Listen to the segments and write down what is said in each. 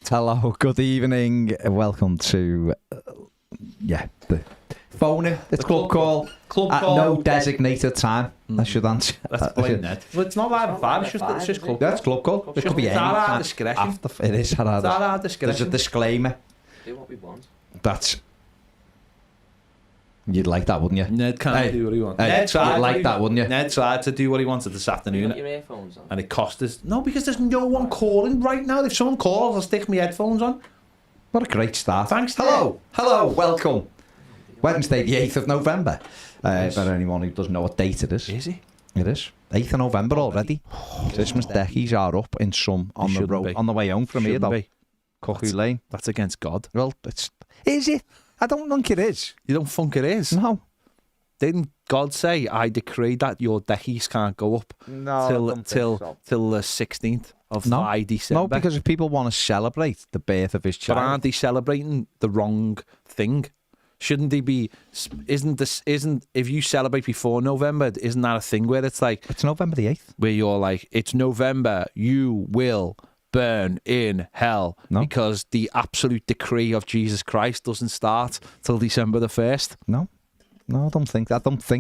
Hello, good evening. Welcome to the phone. It's club call. At no designated time. I should answer. Let's blame that. Well, it's not live at 5. It's just club. That's club call. It could be any our time. discretion. It is at our discretion. There's a disclaimer. Do what we want. That's. You'd like that, wouldn't you? Ned can't do what he wants. You'd like that, wouldn't you? Ned tried to do what he wanted this afternoon. You got your earphones on? And it cost us. No, because there's no one calling right now. If someone calls, I'll stick my headphones on. What a great start. Thanks. Hello, welcome. Wednesday, the 8th of November. For anyone who doesn't know what date it is. Is it? It is. 8th of November already. Christmas deckies are up in some on the road, on the way home from here, though. Cuckoo Lane. That's against God. Well, is it? I don't think it is. You don't think it is? No. Didn't God say, I decree that your deckies can't go up till the 16th of December? No, because if people want to celebrate the birth of his child. But aren't they celebrating the wrong thing? Shouldn't they be? Isn't if you celebrate before November, isn't that a thing where it's like it's November the 8th, where you're like, it's November, you will burn in hell because the absolute decree of Jesus Christ doesn't start till December the 1st. No, I don't think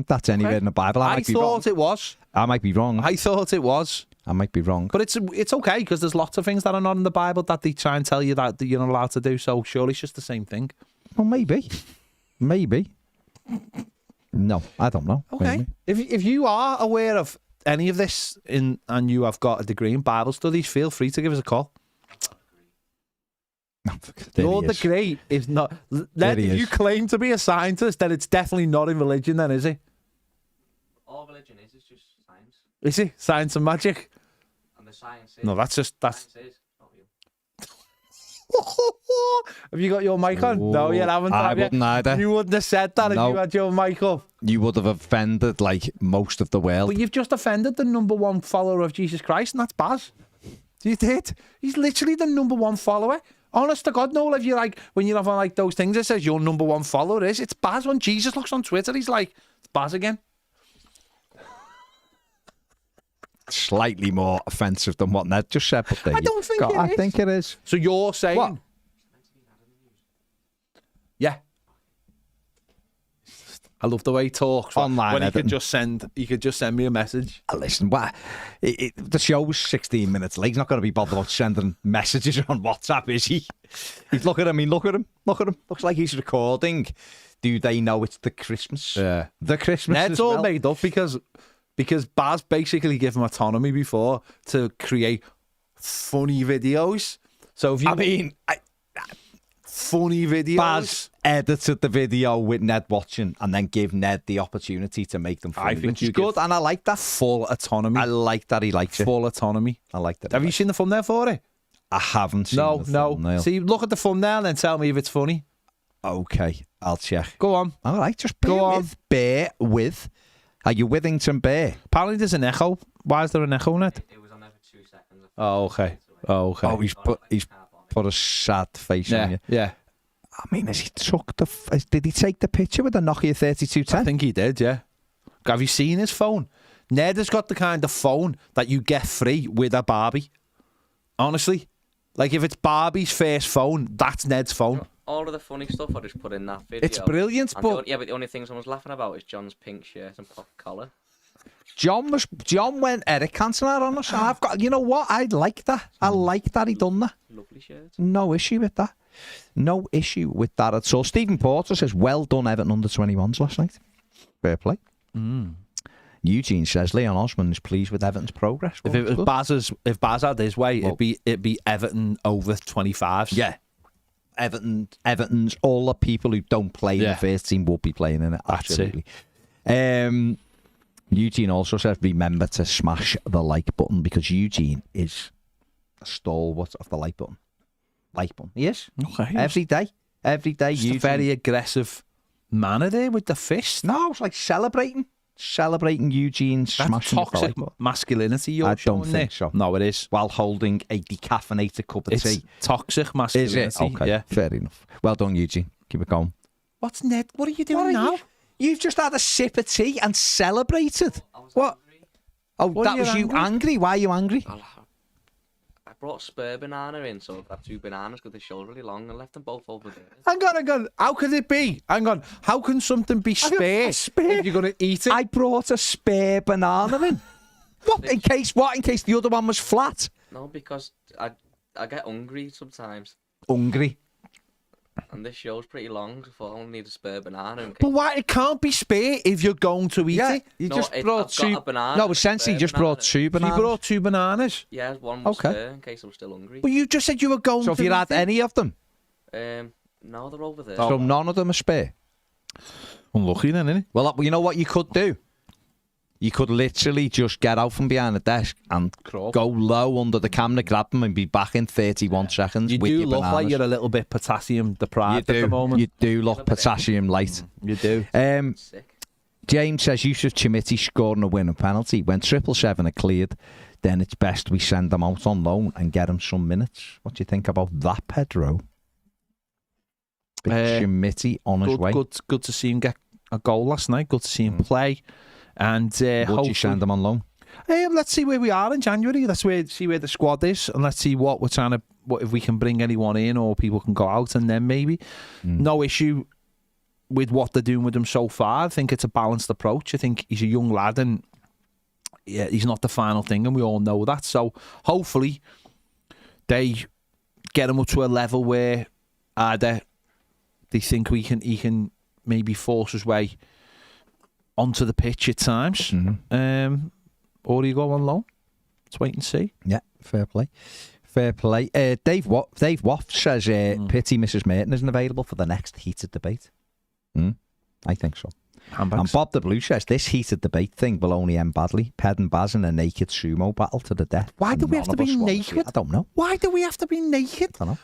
that's anywhere in the Bible. I thought it was. I might be wrong. I thought it was. I might be wrong. But it's okay because there's lots of things that are not in the Bible that they try and tell you that you're not allowed to do. So surely it's just the same thing. Well, maybe. No, I don't know. Okay. Maybe. If you are aware of any of this and you have got a degree in Bible studies, feel free to give us a call. Your degree is not. If you claim to be a scientist, then it's definitely not in religion, then, is it? All religion is just science. Is it? Science and magic? And the science is. No, that's. Science is, not you. Have you got your mic on? Ooh, No, you haven't. I wouldn't either. You wouldn't have said that if you had your mic up. You would have offended like most of the world. But you've just offended the #1 follower of Jesus Christ, and that's Baz. You did. He's literally the #1 follower. Honest to God, Noel, if you like, when you're having like those things, it says your #1 follower is, it's Baz. When Jesus looks on Twitter, he's like, it's Baz again. Slightly more offensive than what Ned just said, but I don't think it is. I think it is. So you're saying... What? Yeah. I love the way he talks. Online when he editing. could just send me a message. Listen, the show's 16 minutes late. He's not going to be bothered about sending messages on WhatsApp, is he? Look at him. Look at him. Looks like he's recording. Do they know it's the Christmas? Yeah. The Christmas. Ned's all made up because Baz basically gave him autonomy before to create funny videos. So if you... funny videos. Baz edited the video with Ned watching and then give Ned the opportunity to make them funny. I think it's good, and I like that. Full autonomy. I like that he likes it. Full autonomy. I like that. Have you seen the thumbnail for it? I haven't seen the thumbnail. See, look at the thumbnail and tell me if it's funny. Okay, I'll check. Go on. All right, just bear with. Are you Withington Bear? Apparently there's an echo. Why is there an echo in it? It was on there for 2 seconds. Oh, okay. Oh, he's put a sad face on you. Yeah. I mean, did he take the picture with the Nokia 3210? I think he did, yeah. Have you seen his phone? Ned has got the kind of phone that you get free with a Barbie. Honestly. Like, if it's Barbie's first phone, that's Ned's phone. All of the funny stuff I just put in that video. It's brilliant, but the only thing someone's laughing about is John's pink shirt and pop collar. John went Eric Cantona on us, and I've got, you know what? I like that. I like that he done that. Lovely shirt. No issue with that. No issue with that at all. Stephen Porter says, well done, Everton under-21s last night. Fair play. Eugene says, Leon Osman is pleased with Everton's progress. Well, if Baz had his way, it'd be Everton over 25s. Yeah. Everton's all the people who don't play in the first team will be playing in it. Absolutely. Eugene also says, remember to smash the like button, because Eugene is a stalwart of the like button. Like button. He is. Okay. Every day. Just a very aggressive manner there with the fist. No, it's like celebrating Eugene smashing the toxic like button. Masculinity you're showing think there. so. No, it is. While holding a decaffeinated cup of tea. Toxic masculinity. Is it? Okay, yeah. Fair enough. Well done, Eugene. Keep it going. What's Ned? What are you doing now? You've just had a sip of tea and celebrated. What? Angry. Oh, What that are was you you angry? Why are you angry? I brought a spare banana in, so I've got 2 bananas because they're shoulder really long and left them both over there. Hang on. How could it be? Hang on. How can something be spare if you're going to eat it? I brought a spare banana in. What? In case what? In case the other one was flat? No, because I get hungry sometimes. Hungry. And this show's pretty long, so I only need a spare banana. In case. But why? It can't be spare if you're going to eat it. You No, just I've brought got 2. a banana, No, a essentially, you spare just brought banana. 2 You bananas. brought 2 bananas. Yeah, one was Okay. spare in case I was still hungry. But you just said you were going So to if you eat had it. any of them, No, they're over there. so none of them are spare. Unlucky then, innit? Well, you know what you could do? You could literally just get out from behind the desk and Crawl. go low under the camera, grab them, and be back in 31 seconds. You with do your look like bananas. you're a little bit potassium You deprived at the do. moment. You do look potassium light. You do. Sick. James says Yusuf Chimiti scoring a winning penalty. When 777 are cleared, then it's best we send them out on loan and get them some minutes. What do you think about that, Pedro? Big Chimiti on his way. Good to see him get a goal last night. Good to see him play. And Would you hopefully, send them on loan? let's see where we are in January. Let's see where the squad is, and let's see what we're trying to. What if we can bring anyone in, or people can go out, and then maybe no issue with what they're doing with him so far. I think it's a balanced approach. I think he's a young lad, and yeah, he's not the final thing, and we all know that. So hopefully, they get him up to a level where either they think he can maybe force his way onto the pitch at times, or you go on loan. Let's wait and see. Yeah, fair play. Fair play. Dave Waff says, pity Mrs. Merton isn't available for the next heated debate. I think so. Handbags. And Bob the Blue says, this heated debate thing will only end badly. Ped and Baz in a naked sumo battle to the death. Why do we have None to of be us want see naked? it. I don't know. Why do we have to be naked? I don't know.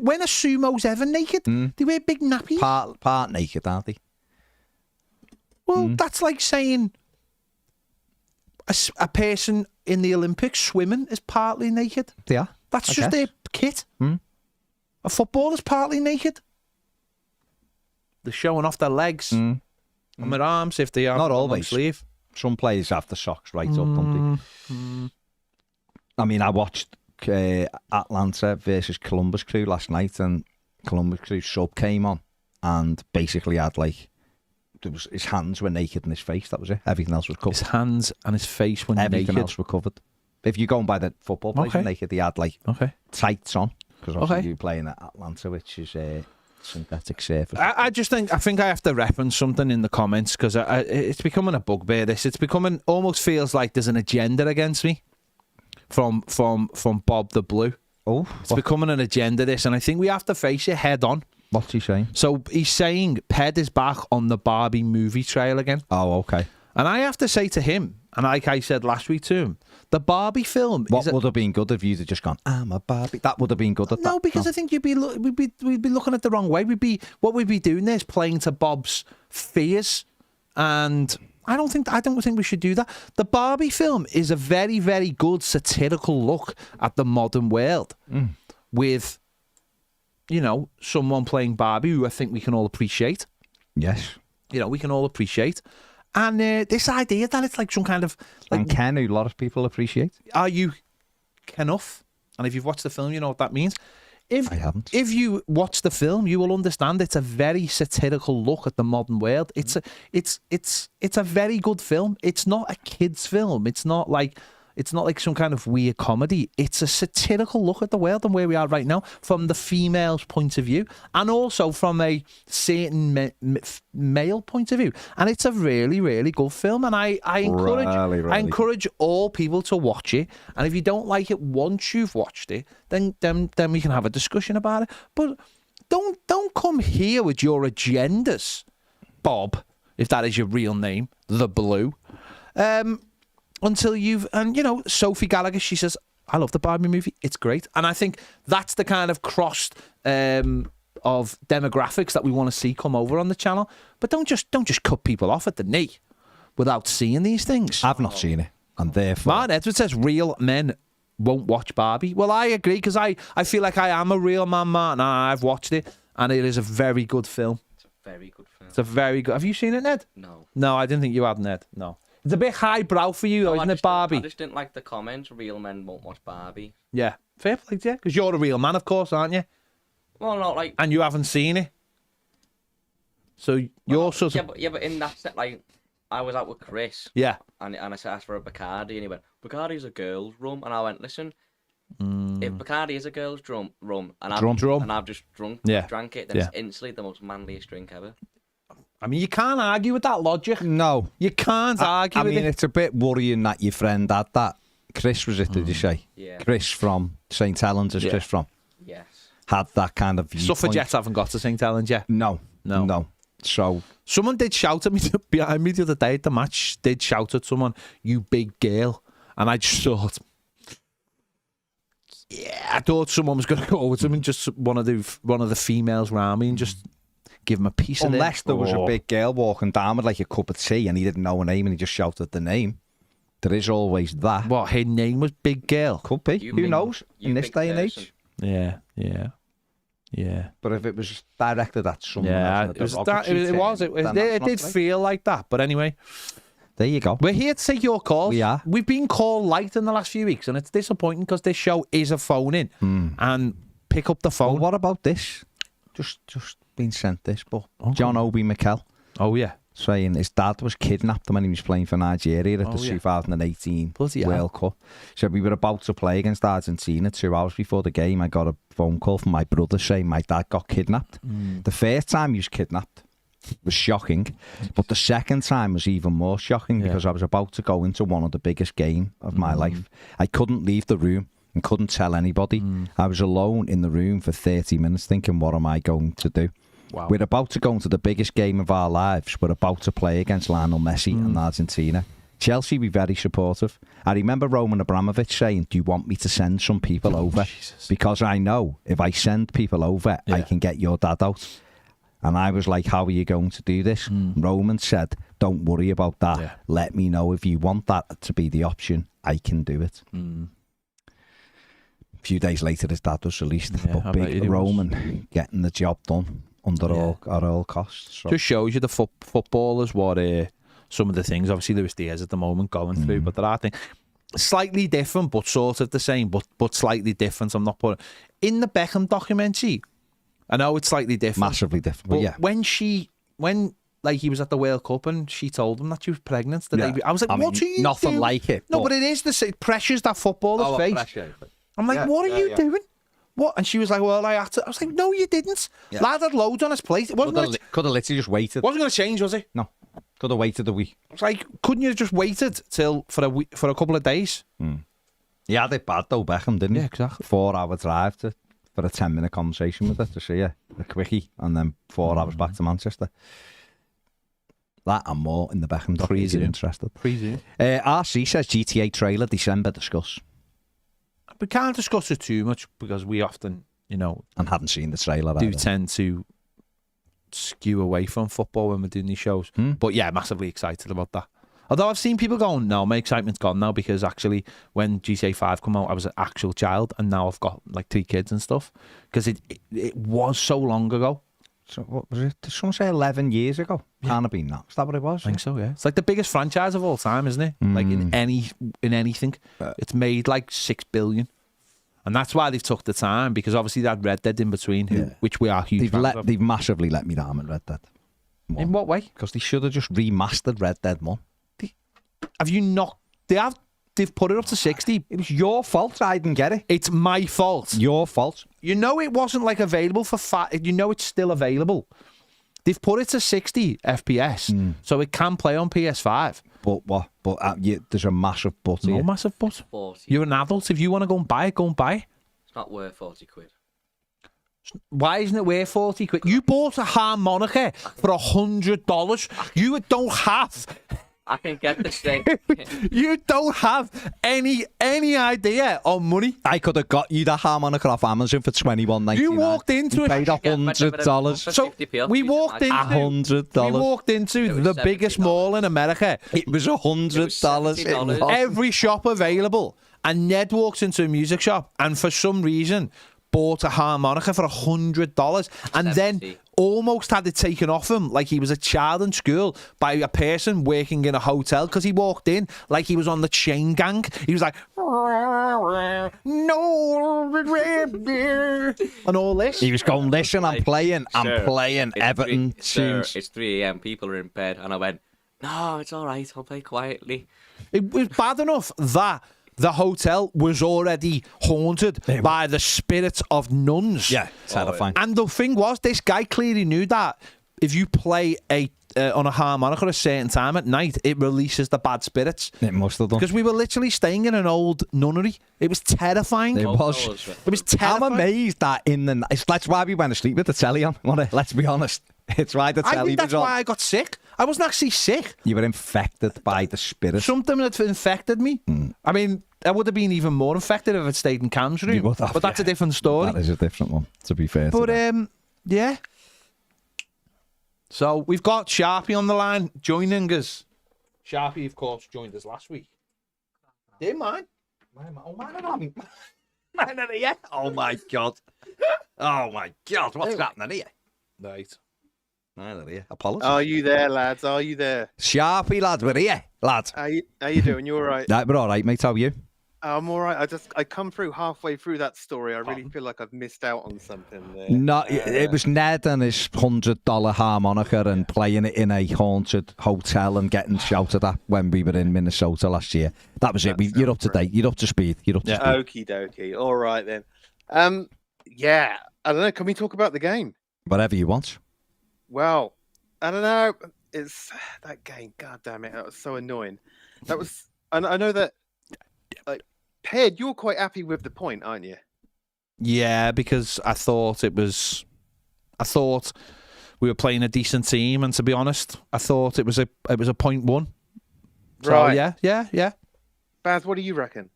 When are sumos ever naked? They wear big nappies. Part naked, aren't they? Well, that's like saying a person in the Olympics swimming is partly naked. They are. That's I just guess. their kit. A footballer's partly naked. They're showing off their legs and their arms if they are Not on always. sleeve. Some players have the socks right up, don't they? I mean, I watched Atlanta versus Columbus Crew last night, and Columbus Crew sub came on and basically had his hands were naked and his face. That was it. Everything else was covered. His hands and his face were Everything naked. else were covered. If you're going by the football players were naked, they had Okay. tights on, because obviously you're playing at Atlanta, which is synthetic surface. I think I have to reference something in the comments, because it's becoming a bugbear. It's becoming, almost feels like there's an agenda against me from Bob the Blue. Oh, It's becoming an agenda, this, and I think we have to face it head on. what's he saying? So he's saying Ped is back on the Barbie movie trail again. Oh, okay. And I have to say to him, and like I said last week to him, the Barbie film What would have been good if you'd have just gone, I'm a Barbie? That would have been good at that. No, because I think we'd be looking at the wrong way. What we'd be doing there is playing to Bob's fears, and I don't think we should do that. The Barbie film is a very, very good satirical look at the modern world, with someone playing Barbie who I think we can all appreciate. Yes. We can all appreciate. And this idea that it's like some kind of And Ken, who a lot of people appreciate. are you Kenough? And if you've watched the film, you know what that means. I haven't. If you watch the film, you will understand it's a very satirical look at the modern world. It's a very good film. It's not a kids' film. It's not like some kind of weird comedy. It's a satirical look at the world and where we are right now from the female's point of view, and also from a certain male point of view. And it's a really, really good film. And I encourage Really I encourage all people to watch it. And if you don't like it once you've watched it, then we can have a discussion about it. But don't come here with your agendas, Bob, if that is your real name, the Blue. Until Sophie Gallagher, she says, I love the Barbie movie. It's great. And I think that's the kind of cross of demographics that we want to see come over on the channel. But don't just cut people off at the knee without seeing these things. I've not seen it, and therefore... Martin Edwards says real men won't watch Barbie. Well, I agree, because I feel like I am a real man, Martin, and I've watched it, and it is a very good film. It's a very good film. It's a very good... Have you seen it, Ned? No. No, I didn't think you had, Ned. No. It's a bit highbrow for you, though, isn't it, Barbie? I just didn't like the comments. Real men won't watch Barbie. Yeah, fair play to you, because you're a real man, of course, aren't you? Well, not like. And you haven't seen it. So you're sort of... Yeah, but in that set, like, I was out with Chris. Yeah. And I asked for a Bacardi, and he went, Bacardi's a girl's rum. And I went, listen, if Bacardi is a girl's rum, and I've just drank it, then it's instantly the most manliest drink ever. I mean, you can't argue with that logic. No. You can't argue with it. I mean, it's a bit worrying that your friend had that. Chris, was it, did you say? Yeah. Chris from St. Helens, is Chris from? Yes. Had that kind of viewpoint. Suffragettes haven't got to St. Helens yet. No. So... Someone did shout at me behind me the other day at the match. Did shout at someone, "You big girl," and I just thought, I thought someone was going to go over to him and just one of the females around me and just give him a piece of it. Unless there was a big girl walking down with like a cup of tea and he didn't know her name and he just shouted the name. There is always that. What, her name was Big Girl? Could be. Who knows? In this day and age. Yeah. But if it was directed at someone else, it did feel like that. But anyway, there you go. We're here to take your calls. We are. We've been called light in the last few weeks, and it's disappointing because this show is a phone in. And pick up the phone. Well, what about this? Just been sent this, but John Obi Mikel. Oh yeah. Saying his dad was kidnapped when he was playing for Nigeria at the 2018 World Cup. So we were about to play against Argentina 2 hours before the game. I got a phone call from my brother saying my dad got kidnapped. The first time he was kidnapped was shocking, but the second time was even more shocking because I was about to go into one of the biggest games of my life. I couldn't leave the room and couldn't tell anybody. I was alone in the room for 30 minutes thinking, what am I going to do? Wow. We're about to go into the biggest game of our lives. We're about to play against Lionel Messi and Argentina. Chelsea were very supportive. I remember Roman Abramovich saying, do you want me to send some people over? Jesus. Because I know if I send people over, I can get your dad out. And I was like, how are you going to do this? Roman said, don't worry about that. Yeah. Let me know if you want that to be the option. I can do it. A few days later, his dad was released. But big Roman getting the job done. At all costs. So. Just shows you the footballers what some of the things. Obviously, Luis Diaz at the moment going through, but there are things slightly different, but sort of the same, but slightly different. I'm not putting in the Beckham documentary. I know it's slightly different, massively different. But yeah, when he was at the World Cup and she told him that she was pregnant, I was like, "What are you nothing doing?" like it. No, but it is the pressures that footballers face. Pressure. I'm like, what are you doing? What? And she was like, well, I had to. I was like, no, you didn't. Yeah. Lad had loads on his plate. It wasn't could have literally just waited. Wasn't going to change, was he? No. Could have waited a week. I was like, couldn't you have just waited for a couple of days? He had it bad though, Beckham, didn't he? Yeah, exactly. 4-hour drive for a 10-minute conversation with her to see her, a quickie, and then 4 hours back to Manchester. That and more in the Beckham doc. If you're interested. RC says GTA trailer December discuss. We can't discuss it too much because we often, and haven't seen the trailer. Do tend to skew away from football when we're doing these shows. But yeah, massively excited about that. Although I've seen people going, no, my excitement's gone now because actually when GTA 5 come out, I was an actual child and now I've got like 3 kids and stuff because it was so long ago. So what was it? Did someone say 11 years ago? Can't have been that. Is that what it was? I think so, yeah. It's like the biggest franchise of all time, isn't it? Like in anything. It's made like 6 billion. And that's why they've took the time, because obviously they had Red Dead in between, which we are huge fans of. They've massively let me down in Red Dead 1. In what way? Because they should have just remastered Red Dead 1. Have you not? They've put it up to 60. It was your fault I didn't get it. It's my fault. Your fault. You know it wasn't like available for you know it's still available. They've put it to 60 FPS, so it can play on PS5. But what? But there's a massive but here. No massive but. 40. You're an adult. If you want to go and buy it, go and buy it. It's not worth 40 quid. Why isn't it worth 40 quid? You bought a harmonica for $100. You don't have... I can get this thing. You don't have any idea on money. I could have got you the harmonica off Amazon for $21.99. You walked into it. Paid $100. So we walked into $100. We walked into the biggest mall in America. It was $100. Every shop available. And Ned walks into a music shop and for some reason bought a harmonica for $100 and then almost had it taken off him like he was a child in school by a person working in a hotel, because he walked in like he was on the chain gang. He was like, no, and all this. He was going, listen, I'm playing Everton tunes. It's 3 a.m. People are in bed, and I went, no, it's all right. I'll play quietly. It was bad enough that the hotel was already haunted by the spirits of nuns. Yeah, terrifying. And the thing was, this guy clearly knew that if you play on a harmonica at a certain time at night, it releases the bad spirits. It must have done. Because we were literally staying in an old nunnery. It was terrifying. It was terrifying. I'm amazed that that's why we went to sleep with the telly on. Let's be honest. It's why the telly was on. I think that's why I got sick. I wasn't actually sick. You were infected by the spirit. Something that infected me. I mean, I would have been even more infected if I'd stayed in Cam's room. But that's a different story. That is a different one, to be fair. But, yeah. So, we've got Sharpie on the line joining us. Sharpie, of course, joined us last week. Didn't mine. Oh, mine are me. Mine are here. Oh, my God. Oh, my God. What's happening here? Right. Mine are here. Apologies. Are you there, lads? Are you there? Sharpie, lad. We're here, lad. How you doing? You all right? We're all right, mate. How are you? I'm all right. I come through halfway through that story. I really feel like I've missed out on something there. No, it was Ned and his $100 harmonica and playing it in a haunted hotel and getting shouted at when we were in Minnesota last year. That was it. You're up to date. You're up to speed. Okie dokie. All right then. Yeah. I don't know. Can we talk about the game? Whatever you want. Well, I don't know. It's that game. God damn it. That was so annoying. That was. I know that. Ped, you're quite happy with the point, aren't you? Yeah, because I thought we were playing a decent team, and to be honest, I thought it was a 0.1. So, right. Yeah. Baz, what do you reckon?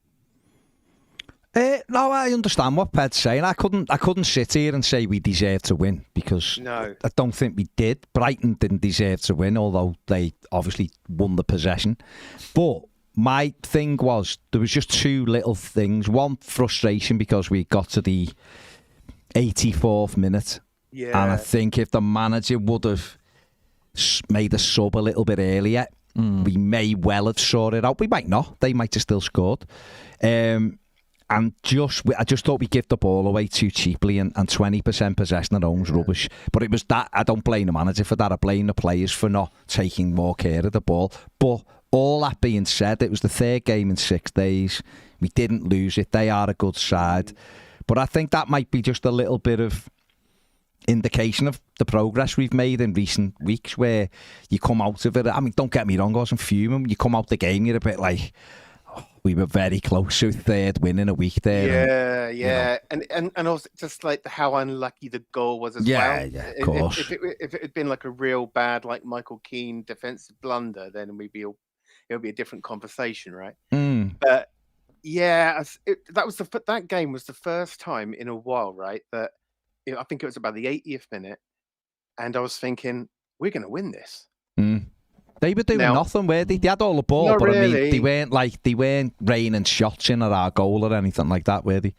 No, I understand what Ped's saying. I couldn't sit here and say we deserved to win, because I don't think we did. Brighton didn't deserve to win, although they obviously won the possession. But my thing was, there was just two little things. One, frustration because we got to the 84th minute. Yeah. And I think if the manager would have made a sub a little bit earlier, we may well have sorted it out. We might not. They might have still scored. And I just thought we gave the ball away too cheaply, and 20% possession at home's rubbish. But it was that. I don't blame the manager for that. I blame the players for not taking more care of the ball. But all that being said, it was the third game in 6 days. We didn't lose it. They are a good side. But I think that might be just a little bit of indication of the progress we've made in recent weeks, where you come out of it. I mean, don't get me wrong, I wasn't fuming. You come out the game, you're a bit like, we were very close to third win in a week there. Yeah. And also just like how unlucky the goal was as well. Yeah, of course. If it had been like a real bad, like Michael Keane defensive blunder, then it would be a different conversation, right? But yeah, that game was the first time in a while, right? That I think it was about the 80th minute, and I was thinking, we're going to win this. They were doing nothing, were they? They had all the ball, but really. I mean, they weren't raining shots in at our goal or anything like that, were they?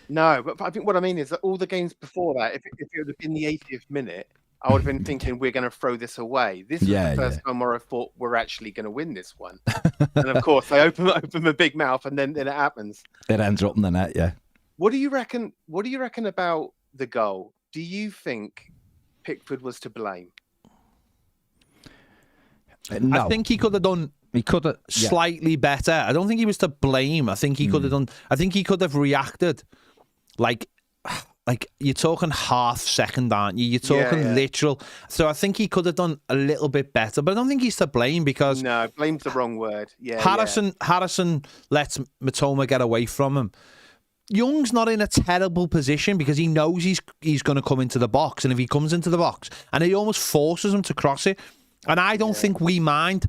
No, but I think what I mean is that all the games before that, if it would have been the 80th minute, I would have been thinking we're going to throw this away. This was the first time where I thought we're actually going to win this one. And of course, they open my big mouth, and then it happens. It ends up in the net, yeah. What do you reckon? What do you reckon about the goal? Do you think Pickford was to blame? No. I think he could have done. He could have slightly better. I don't think he was to blame. I think he could have done. I think he could have reacted, like you're talking half second, aren't you? You're talking literal. So I think he could have done a little bit better, but I don't think he's to blame, because blame's the wrong word. Yeah, Harrison lets Matoma get away from him. Young's not in a terrible position because he knows he's going to come into the box, and if he comes into the box, and he almost forces him to cross it. And I don't think we mind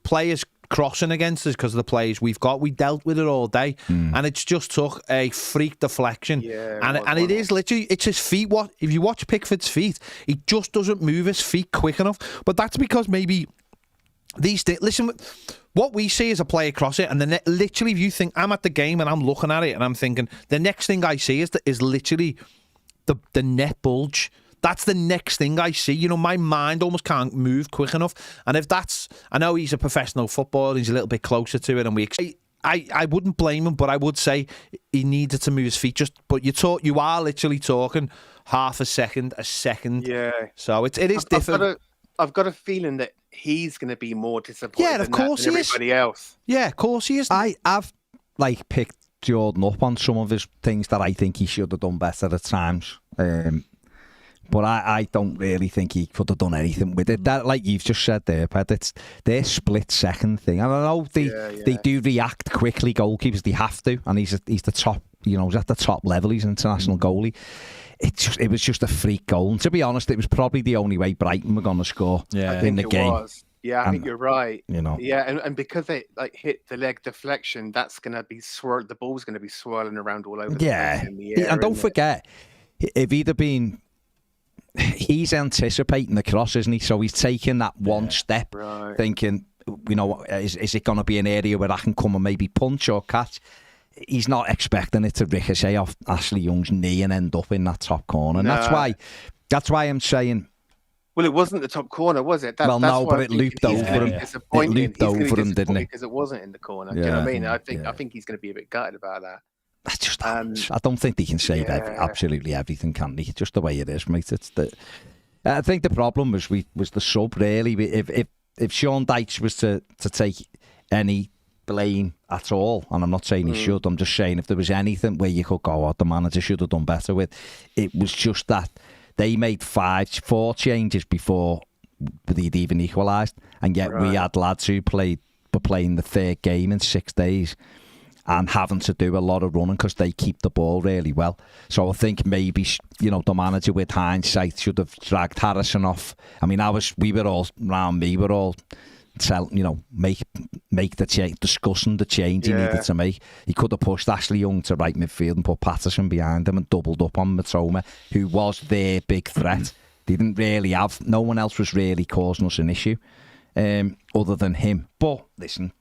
players crossing against us because of the players we've got. We dealt with it all day, and it's just took a freak deflection. And it is literally, it's his feet. If you watch Pickford's feet, he just doesn't move his feet quick enough. But that's because maybe listen, what we see is a player cross it, and then literally, if you think, I'm at the game and I'm looking at it and I'm thinking, the next thing I see is literally the net bulge. That's the next thing I see. You know, my mind almost can't move quick enough. And if that's, I know he's a professional footballer, he's a little bit closer to it, and I wouldn't blame him, but I would say he needed to move his feet. But you are literally talking half a second. Yeah. So it is different. I've got a feeling that he's going to be more disappointed. Yeah, of course than he is. Everybody else. Yeah, of course he is. I've picked Jordan up on some of his things that I think he should have done better at times. But I don't really think he could have done anything with it. That, like you've just said there, Pat, it's their split second thing. I don't know, they do react quickly, goalkeepers, they have to, and he's the top, he's at the top level, he's an international goalie. It was just a freak goal. And to be honest, it was probably the only way Brighton were going to score in the game. Was. Yeah, I think you're right. Yeah, and because they hit the leg deflection, that's going to be the ball's going to be swirling around all over the place in the air. And don't forget, if he'd have been, he's anticipating the cross, isn't he? So he's taking that one step, thinking, is it going to be an area where I can come and maybe punch or catch? He's not expecting it to ricochet off Ashley Young's knee and end up in that top corner. And that's why I'm saying. Well, it wasn't the top corner, was it? But it looped over him. It looped over him, didn't it? Because it wasn't in the corner. Do you know what I mean? I think he's going to be a bit gutted about that. That's just I don't think they can say absolutely everything, can they? It's just the way it is, mate. I think the problem was the sub, really. If Sean Dyche was to take any blame at all, and I'm not saying he should, I'm just saying if there was anything where you could go, the manager should have done better with, it was just that they made 4 changes before they'd even equalised, and yet we had lads who were playing the third game in 6 days and having to do a lot of running because they keep the ball really well. So I think maybe, the manager with hindsight should have dragged Harrison off. I mean, we were all make the change, discussing the change he needed to make. He could have pushed Ashley Young to right midfield and put Patterson behind him and doubled up on Matoma, who was their big threat. They didn't really have, no one else was really causing us an issue other than him. But listen,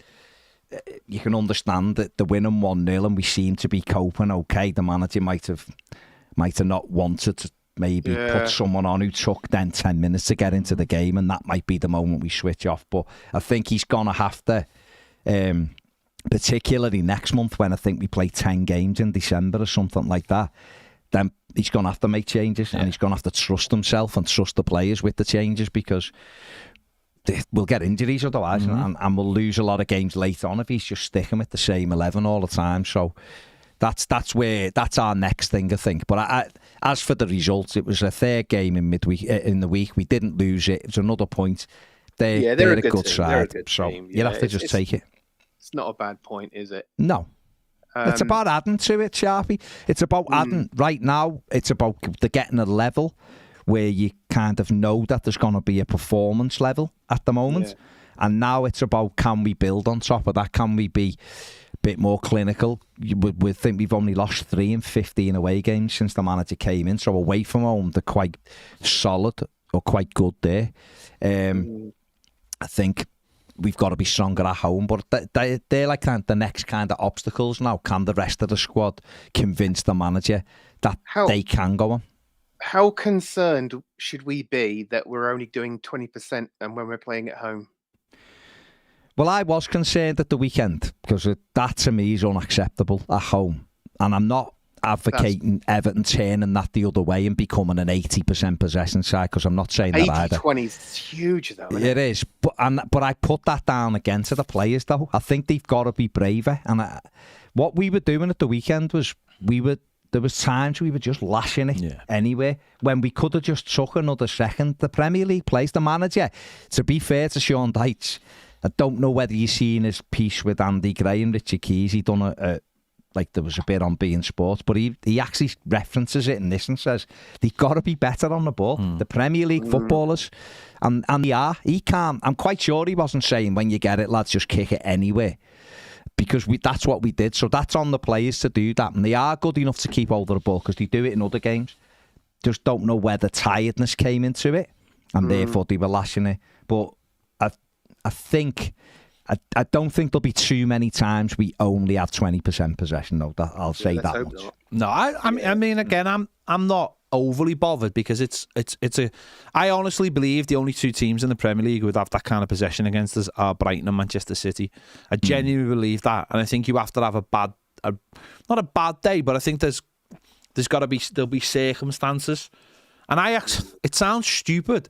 you can understand that the winning 1-0 and we seem to be coping okay. The manager might have not wanted to maybe put someone on who took then 10 minutes to get into the game, and that might be the moment we switch off. But I think he's going to have to, particularly next month when I think we play 10 games in December or something like that, then he's going to have to make changes and he's going to have to trust himself and trust the players with the changes, because we'll get injuries otherwise and we'll lose a lot of games later on if he's just sticking with the same 11 all the time. So that's our next thing, I think. But as for the results, it was a third game in the week. We didn't lose it. It's another point. They're a good side. So you'll have to just take it. It's not a bad point, is it? No. It's about adding to it, Sharpie. It's about adding. Right now, it's about getting a level where you kind of know that there's going to be a performance level at the moment. Yeah. And now it's about, can we build on top of that? Can we be a bit more clinical? We think we've only lost 3 in 15 away games since the manager came in. So away from home, they're quite solid or quite good there. I think we've got to be stronger at home, but they're like the next kind of obstacles now. Can the rest of the squad convince the manager that they can go on? How concerned should we be that we're only doing 20% and when we're playing at home? Well, I was concerned at the weekend because that to me is unacceptable at home. And I'm not advocating Everton turning that the other way and becoming an 80% possession side, because I'm not saying that either. 80-20 is huge, though. It is. But I put that down again to the players, though. I think they've got to be braver. And what we were doing at the weekend was there was times we were just lashing it anyway, when we could have just took another second. The Premier League plays the manager. To be fair to Sean Dyche, I don't know whether you've seen his piece with Andy Gray and Richard Keys. He done there was a bit on beIN Sports, but he actually references it in this and says they've got to be better on the ball. The Premier League footballers, and they are. He can't. I'm quite sure he wasn't saying, when you get it, lads, just kick it anywhere. Because that's what we did. So that's on the players to do that. And they are good enough to keep hold of the ball because they do it in other games. Just don't know where the tiredness came into it. And therefore they were lashing it. But I think, I don't think there'll be too many times we only have 20% possession, though. I'll say that much. No, I mean, again, I'm not overly bothered because it's a. I honestly believe the only 2 teams in the Premier League who would have that kind of possession against us are Brighton and Manchester City. I genuinely believe that, and I think you have to have not a bad day, but I think there's got to be there'll be circumstances, and it sounds stupid.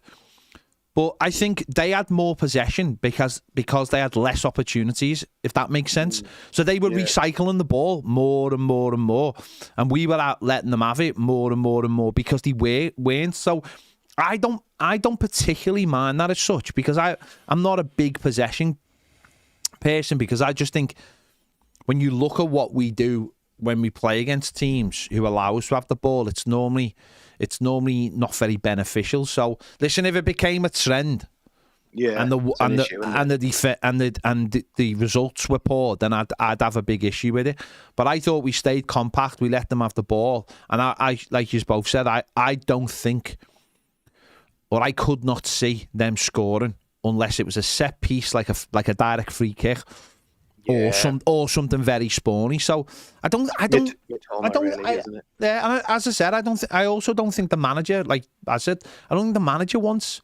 But I think they had more possession because they had less opportunities, if that makes sense. So they were recycling the ball more and more and more. And we were out letting them have it more and more and more because they weren't. So I don't particularly mind that as such because I'm not a big possession person because I just think when you look at what we do when we play against teams who allow us to have the ball, it's normally not very beneficial. So listen, if it became a trend, and the results were poor, then I'd have a big issue with it. But I thought we stayed compact, we let them have the ball, and I like you both said, I don't think, or I could not see them scoring unless it was a set piece like a direct free kick. Or something very spawny. So and as I said, I also don't think the manager, like I said, I don't think the manager wants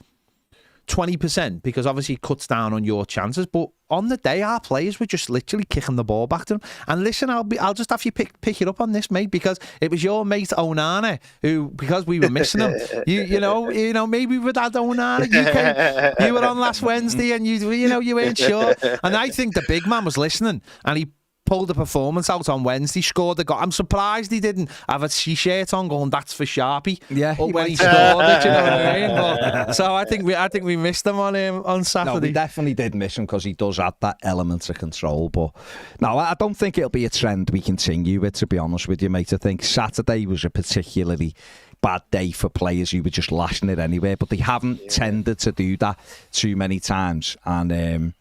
20% because obviously it cuts down on your chances. But on the day, our players were just literally kicking the ball back to them. And listen, I'll just have you pick it up on this, mate, because it was your mate Onana who, because we were missing him, you know, maybe with that Onana, you were on last Wednesday and you weren't sure. And I think the big man was listening, and he pulled the performance out on Wednesday, scored the goal. I'm surprised he didn't have a shirt on going, that's for Sharpie. Yeah. When he scored it, you know what I mean? But, so I think we missed him on Saturday. No, we definitely did miss him because he does add that element of control. But no, I don't think it'll be a trend we continue with, to be honest with you, mate. I think Saturday was a particularly bad day for players who were just lashing it anywhere, but they haven't tended to do that too many times. And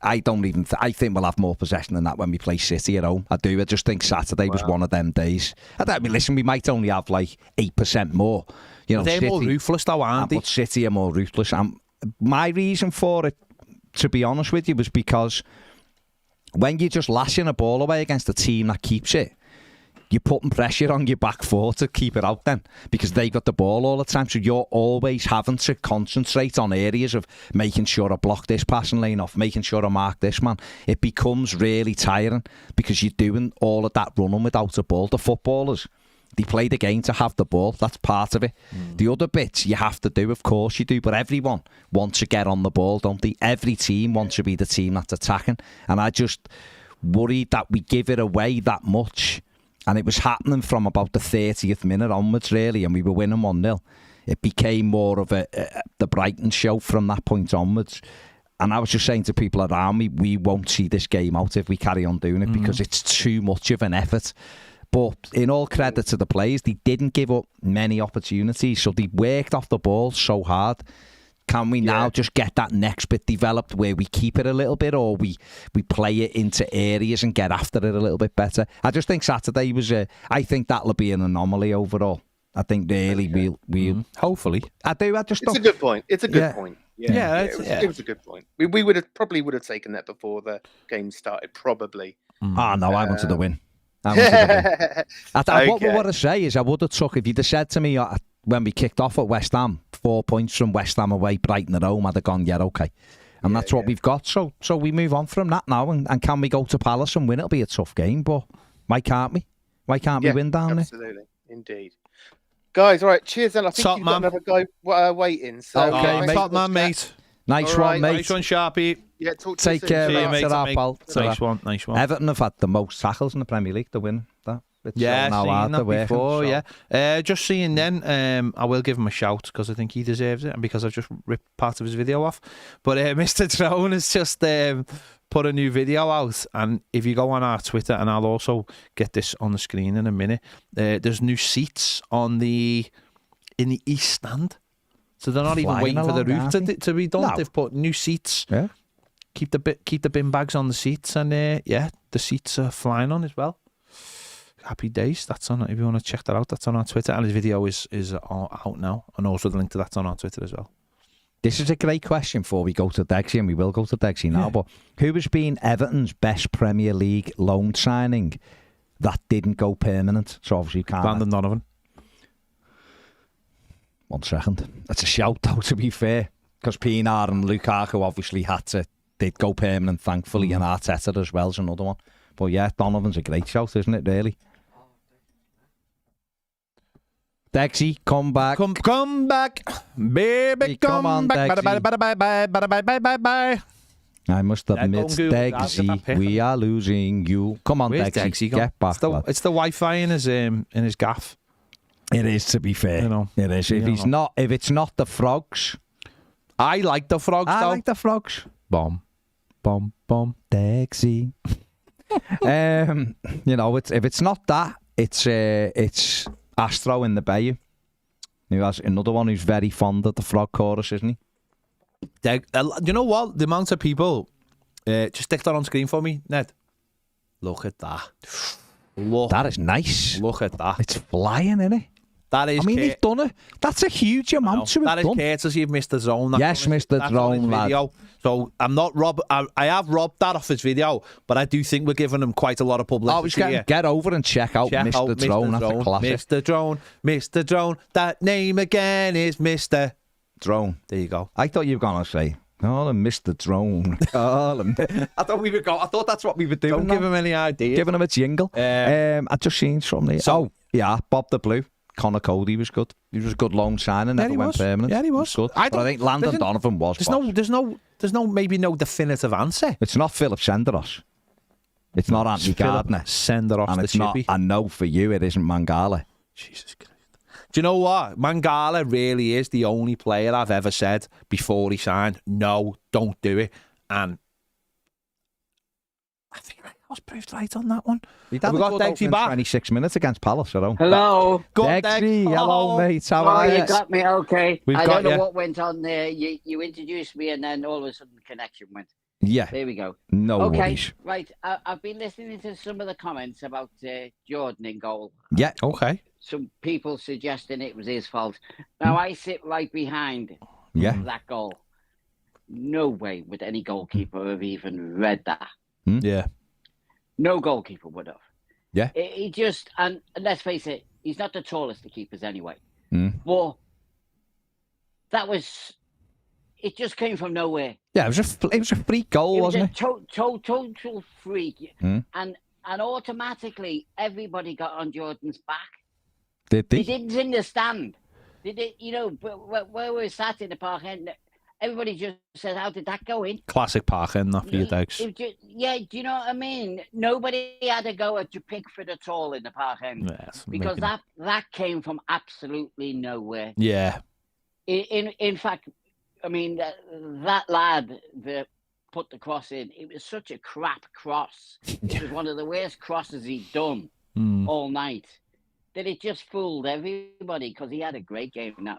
I think we'll have more possession than that when we play City at home. I do. I just think Saturday was one of them days. Listen, we might only have like 8% more. You know, they're City, more ruthless though, aren't they? But City are more ruthless. And my reason for it, to be honest with you, was because when you're just lashing a ball away against a team that keeps it, you're putting pressure on your back four to keep it out then, because they got the ball all the time. So you're always having to concentrate on areas of making sure I block this passing lane off, making sure I mark this man. It becomes really tiring because you're doing all of that running without a ball. The footballers, they play the game to have the ball. That's part of it. The other bits you have to do, of course you do, but everyone wants to get on the ball, don't they? Every team wants to be the team that's attacking. And I just worried that we give it away that much. And it was happening from about the 30th minute onwards, really, and we were winning 1-0. It became more of the Brighton show from that point onwards. And I was just saying to people around me, we won't see this game out if we carry on doing it because it's too much of an effort. But in all credit to the players, they didn't give up many opportunities, so they worked off the ball so hard. Can we now just get that next bit developed where we keep it a little bit, or we play it into areas and get after it a little bit better? I just think Saturday was I think that'll be an anomaly overall. I think really we'll hopefully. I do. I just. It's a good point. It's a good point. Yeah, it was a good point. We would have taken that before the game started, probably. Oh no, I wanted to win. What I want to say is I would have took, if you'd have said to me when we kicked off at West Ham, 4 points from West Ham away, Brighton at home, I'd have gone, okay. And that's what we've got. So we move on from that now. And can we go to Palace and win? It'll be a tough game, but why can't we? Why can't we win down there? Absolutely. Indeed. Guys, all right, cheers then. I think you've got another guy waiting. So, okay, top man, mate. Nice one, mate. Nice one, Sharpie. Yeah, take care, mate. Nice one. Everton have had the most tackles in the Premier League to win that. Seen that before, yeah. Just seeing then, I will give him a shout because I think he deserves it and because I've just ripped part of his video off. But Mr. Drone has just put a new video out, and if you go on our Twitter, and I'll also get this on the screen in a minute, there's new seats in the East Stand. So they're not even waiting for the roof to be done. No. They've put new seats. Yeah. Keep the bin bags on the seats, and the seats are flying on as well. Happy days. That's on. If you want to check that out, that's on our Twitter, and his video is out now, and also the link to that's on our Twitter as well. This is a great question before we go to Degsy, and we will go to Degsy now. But who has been Everton's best Premier League loan signing that didn't go permanent? So obviously you can't. Brandon Donovan. 1 second. That's a shout though, to be fair, because Pienaar and Lukaku obviously they'd go permanent, thankfully, and Arteta as well is another one. But yeah, Donovan's a great shout, isn't it, really? Dexy, come back. Come back, baby, come on, back. Bye. I must admit, Dexy, we are losing you. Come on, Dexy, get back. It's the Wi-Fi in his gaff. It is, to be fair. You know, it is. If it's not the frogs, I like the frogs. I like the frogs. Bomb, bomb, bomb, Dexy. If it's not that, it's Astro in the Bayou. Who has another one who's very fond of the frog chorus, isn't he? You know what? The amount of people. Just stick that on screen for me, Ned. Look at that. That is nice. Look at that. It's flying, isn't it? That is. He's done it. That's a huge amount to have done. That is courtesy of Mr. Drone. Yes, Mr. Drone, lad. Video. So I'm not I have robbed that off his video, but I do think we're giving him quite a lot of publicity. Get over and check out Mr. Drone. That's a classic. Mr. Drone. That name again is Mr. Drone. There you go. I thought you were gonna say, "Oh, Mr. Drone." I thought that's what we were doing. Don't give him any idea. Giving him a jingle. I just seen something. Bob the Blue. Connor Cody was good. He was a good loan signing. Never went permanent. Yeah, he was good. I think Landon Donovan was. There's no definitive answer. It's not Philip Senderos. It's not Anthony Gardner. Senderos, and it's not. I know for you, it isn't Mangala. Jesus Christ. Do you know what? Mangala really is the only player I've ever said before he signed, no, don't do it. And I think I was proved right on that one. We got Dexy back. 26 minutes against Palace. Hello. Dexy, hello, mate. How are you? You got me okay. I don't know what went on there. You introduced me and then all of a sudden the connection went. Yeah. There we go. No worries. Right. I've been listening to some of the comments about Jordan in goal. Yeah. Okay. Some people suggesting it was his fault. Now, I sit right behind that goal. No way would any goalkeeper have even read that. Yeah. No goalkeeper would have. Yeah. He just, and let's face it, he's not the tallest of keepers anyway. Well, that was, it just came from nowhere. Yeah, it was a freak goal, wasn't it? Total freak. And automatically, everybody got on Jordan's back. Did they? He didn't understand. Did it? Where we sat in the park end, everybody just said, "How did that go in?" Classic park end, that for you, Dex. Yeah, do you know what I mean? Nobody had a go at pick for the tall in the park end because that came from absolutely nowhere. Yeah. In fact, I mean that lad that put the cross in, it was such a crap cross. It was one of the worst crosses he'd done all night. That it just fooled everybody because he had a great game in that.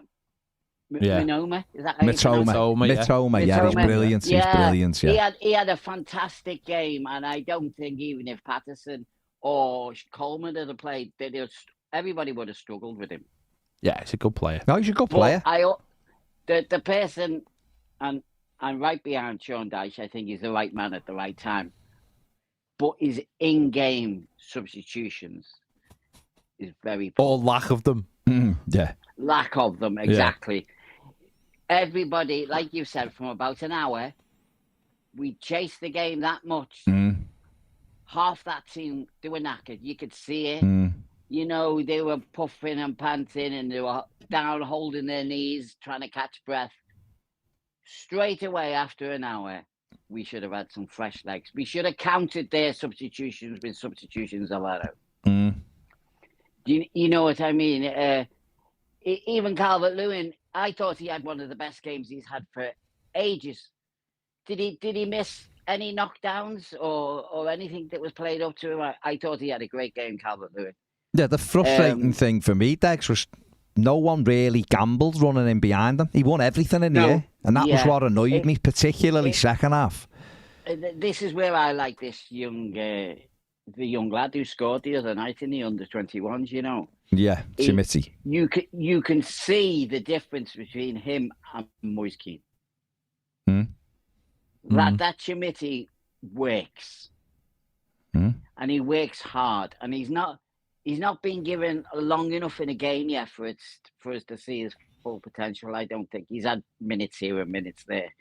Minoma, is that how Mitoma, yeah, he's brilliant. He's brilliant. Yeah, he had a fantastic game, and I don't think even if Patterson or Coleman had played, everybody would have struggled with him. Yeah, he's a good player. No, he's a good player. The person, and I'm right behind Sean Dyche. I think he's the right man at the right time, but his in-game substitutions is very poor. Or lack of them. Yeah. Lack of them, exactly. Yeah. Everybody, like you said, from about an hour, we chased the game that much. Half that team, they were knackered. You could see it. You know, they were puffing and panting and they were down holding their knees, trying to catch breath. Straight away after an hour, we should have had some fresh legs. We should have counted their substitutions with substitutions of our own. You know what I mean? Even Calvert-Lewin, I thought he had one of the best games he's had for ages. Did he miss any knockdowns or anything that was played up to him? I thought he had a great game, Calvert-Lewin. Yeah, the frustrating thing for me, Dex, was no one really gambled running in behind him. He won everything in the air, and that was what annoyed me, particularly second half. This is where I like this the young lad who scored the other night in the under-21s, you know. Yeah, Timothy. You can see the difference between him and Moise Keane. That Timothy works. And he works hard. And he's not been given long enough in a game yet for us to see his full potential. I don't think he's had minutes here and minutes there,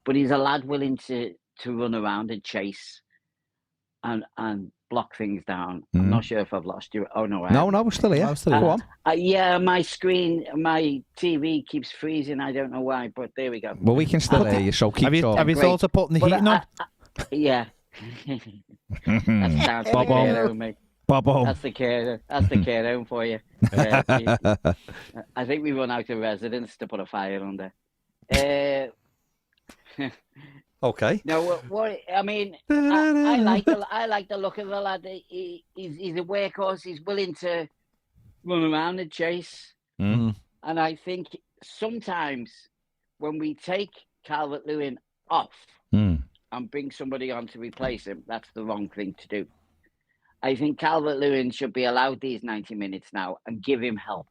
but he's a lad willing to run around and chase and block things down. I'm not sure if I've lost you. Oh no, no, we're still here. Go on. Yeah, my TV keeps freezing. I don't know why, but there we go. Well, we can still hear you, so keep going. Have you thought of putting the heating on? Yeah. That's down to the care home, mate. That's the care home for you. I think we run out of residents to put a fire under. Okay. No, what I mean, I like the look of the lad. He's a workhorse. He's willing to run around and chase. Mm. And I think sometimes when we take Calvert-Lewin off and bring somebody on to replace him, that's the wrong thing to do. I think Calvert-Lewin should be allowed these 90 minutes now and give him help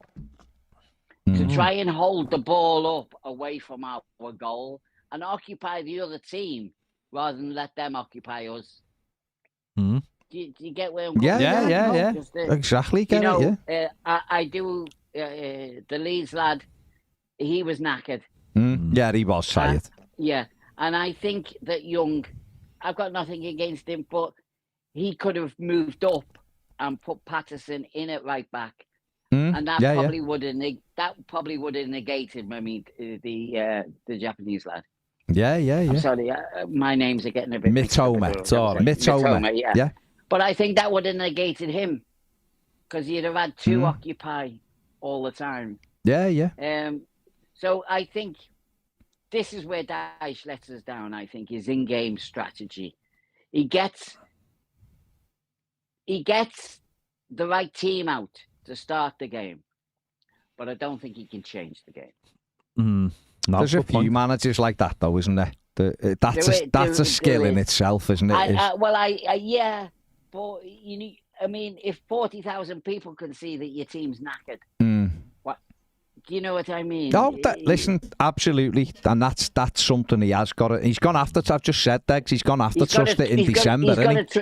to try and hold the ball up away from our goal and occupy the other team rather than let them occupy us. Do you get where I'm going? Yeah. Exactly. I do. The Leeds lad, he was knackered. Yeah, he was tired. Yeah, and I think that Young, I've got nothing against him, but he could have moved up and put Patterson in at right back, and that probably would have negated. I mean, the Japanese lad. Yeah. I'm sorry, my names are getting a bit. Mitoma. Mitoma. Yeah. But I think that would have negated him because you'd have had two occupy all the time. Yeah. So I think this is where Dyche lets us down. I think his in-game strategy. He gets the right team out to start the game, but I don't think he can change the game. No, there's a few managers like that, though, isn't there? That's a skill in itself, isn't it? Yeah, but I mean, if 40,000 people can see that your team's knackered, what? Do you know what I mean? No, listen, absolutely, and that's something he has got. He's gone after. I've just said that he's gone after trust it in December.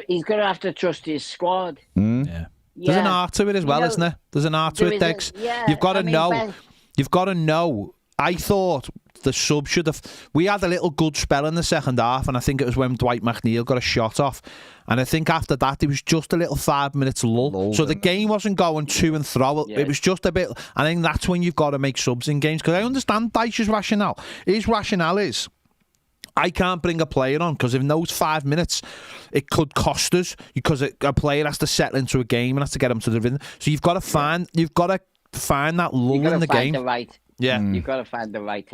He's going to have to trust his squad. Yeah. There's an art to it as well, isn't there? There's an art to it, Dex. You've got to know. You've got to know. I thought the sub should have. We had a little good spell in the second half, and I think it was when Dwight McNeil got a shot off. And I think after that, it was just a little 5 minutes lull. So the game wasn't going to and fro. It was just a bit. I think that's when you've got to make subs in games. Because I understand Dyche's rationale. His rationale is, I can't bring a player on because in those 5 minutes, it could cost us because a player has to settle into a game and has to get him to the rhythm. So you've got to find that lull in the game. You've got to find the right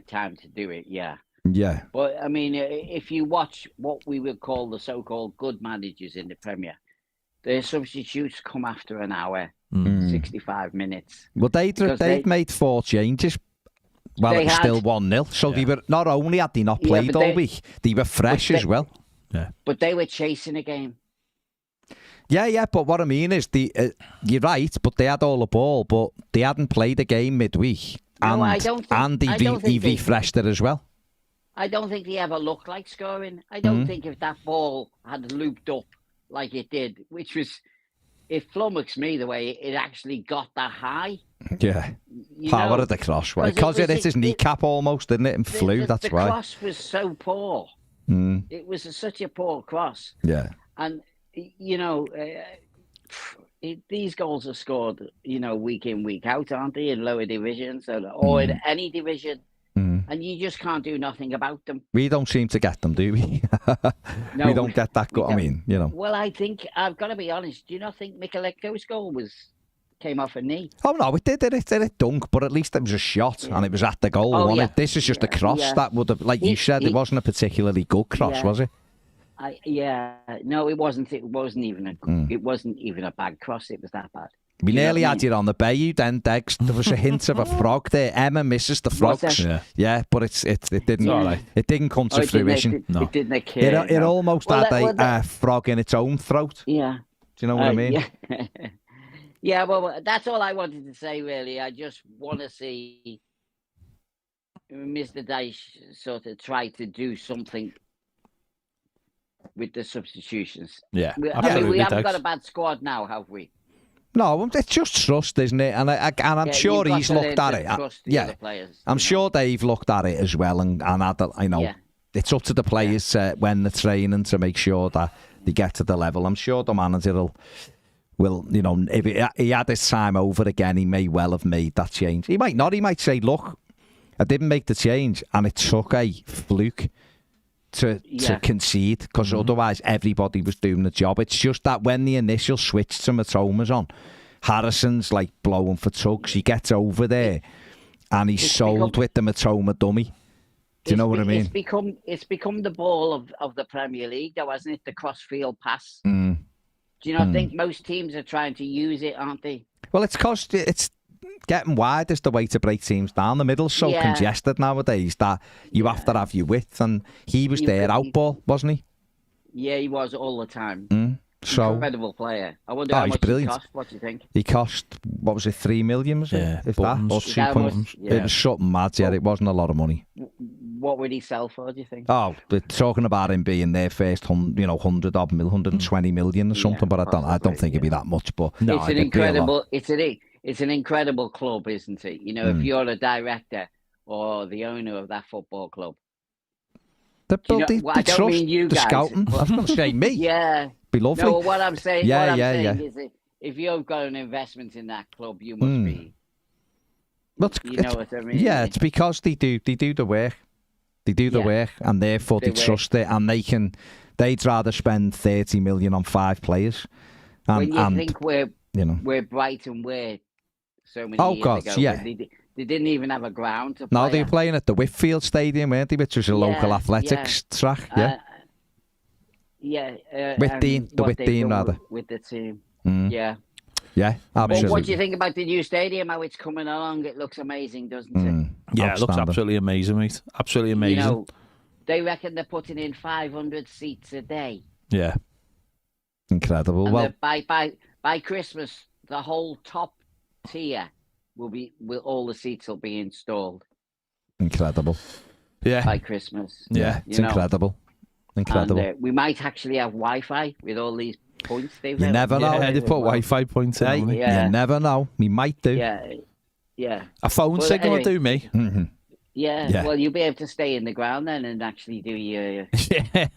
time to do it. Yeah. But I mean, if you watch what we would call the so-called good managers in the Premier, their substitutes come after an hour, 65 minutes. Well, they'd made 4 changes. Well, it was still 1-0. So they were not only had they not played all week, they were fresh as well. Yeah. But they were chasing a game. Yeah, but what I mean is, you're right, but they had all the ball, but they hadn't played a game midweek. And he refreshed it as well. I don't think they ever looked like scoring. I don't think if that ball had looped up like it did, which was, it flummoxed me the way it actually got that high. Yeah. Power of the cross. Because it hit his kneecap almost, didn't it? And flew, that's why. The cross was so poor. It was such a poor cross. Yeah. And, these goals are scored, week in, week out, aren't they, in lower divisions or in any division. And you just can't do nothing about them. We don't seem to get them, do we? No, we don't get that goal. I mean, Well, I think, I've got to be honest, do you not think Mikalenko's goal came off a knee? Oh, no, it did a dunk, but at least it was a shot and it was at the goal, wasn't it? This is just a cross that would have, like you said, it wasn't a particularly good cross, was it? No, it wasn't. It wasn't even a bad cross. It was that bad. We nearly had you on the Bayou then, Dex. There was a hint of a frog there. Emma misses the frogs. Yeah, but it didn't. It didn't come to fruition. It didn't occur. It almost had a frog in its own throat. Yeah. Do you know what I mean? Yeah. Yeah. Well, that's all I wanted to say. Really, I just want to see Mr. Dyche sort of try to do something with the substitutions. Yeah. We haven't got a bad squad now, have we? No, it's just trust, isn't it? And I'm sure he's looked at it. I'm sure they've looked at it as well, and had, it's up to the players when they're training to make sure that they get to the level. I'm sure the manager will, if he had his time over again, he may well have made that change. He might not. He might say, look, I didn't make the change, and it took a fluke to concede, because otherwise everybody was doing the job. It's just that when the initial switch to Matoma's on, Harrison's like blowing for tugs. He gets over there and he's sold with the Matoma dummy. Do you know what I mean? It's become the ball of the Premier League, though, hasn't it? The cross-field pass. Do you not think most teams are trying to use it, aren't they? Well, it's because it's getting wide is the way to break teams down. The middle's so congested nowadays that you have to have your width, and he was there out ball, wasn't he? Yeah, he was all the time. Incredible player. I wonder how much he cost. What do you think? He cost, what was it, 3 million, was it? Yeah, if that, or 2 points. It was something mad, it wasn't a lot of money. What would he sell for, do you think? Oh, they're talking about him being their first 120 million or something, but I don't think it'd be that much. But no, it's an incredible. It's an incredible club, isn't it? If you're a director or the owner of that football club, they trust you the guys. Scouting. Well, I'm not saying me. Yeah, be lovely. No, what I'm saying, is that if you've got an investment in that club, you must be. But you know what I mean? Yeah, it's because they do the work. They do the work, and therefore they trust it, and they'd rather spend 30 million on 5 players. When you think we're Brighton were so many years ago, they didn't even have a ground to play. No, they were playing at the Whitfield Stadium, weren't they? Which was a local athletics track. Whitdean rather. With the team. Yeah, absolutely. What do you think about the new stadium? How it's coming along? It looks amazing, doesn't it? Yeah, it looks absolutely amazing, mate. Absolutely amazing. They reckon they're putting in 500 seats a day. Yeah, incredible. And by Christmas, the whole top tier all the seats will be installed. Incredible. Yeah. By Christmas. Yeah, it's incredible. Incredible. And, we might actually have Wi-Fi with all these points they've You never know. Yeah, they put Wi-Fi points in. You never know. We might do. Yeah. A phone signal will do me. Mm-hmm. Yeah, well, you'll be able to stay in the ground then and actually do your...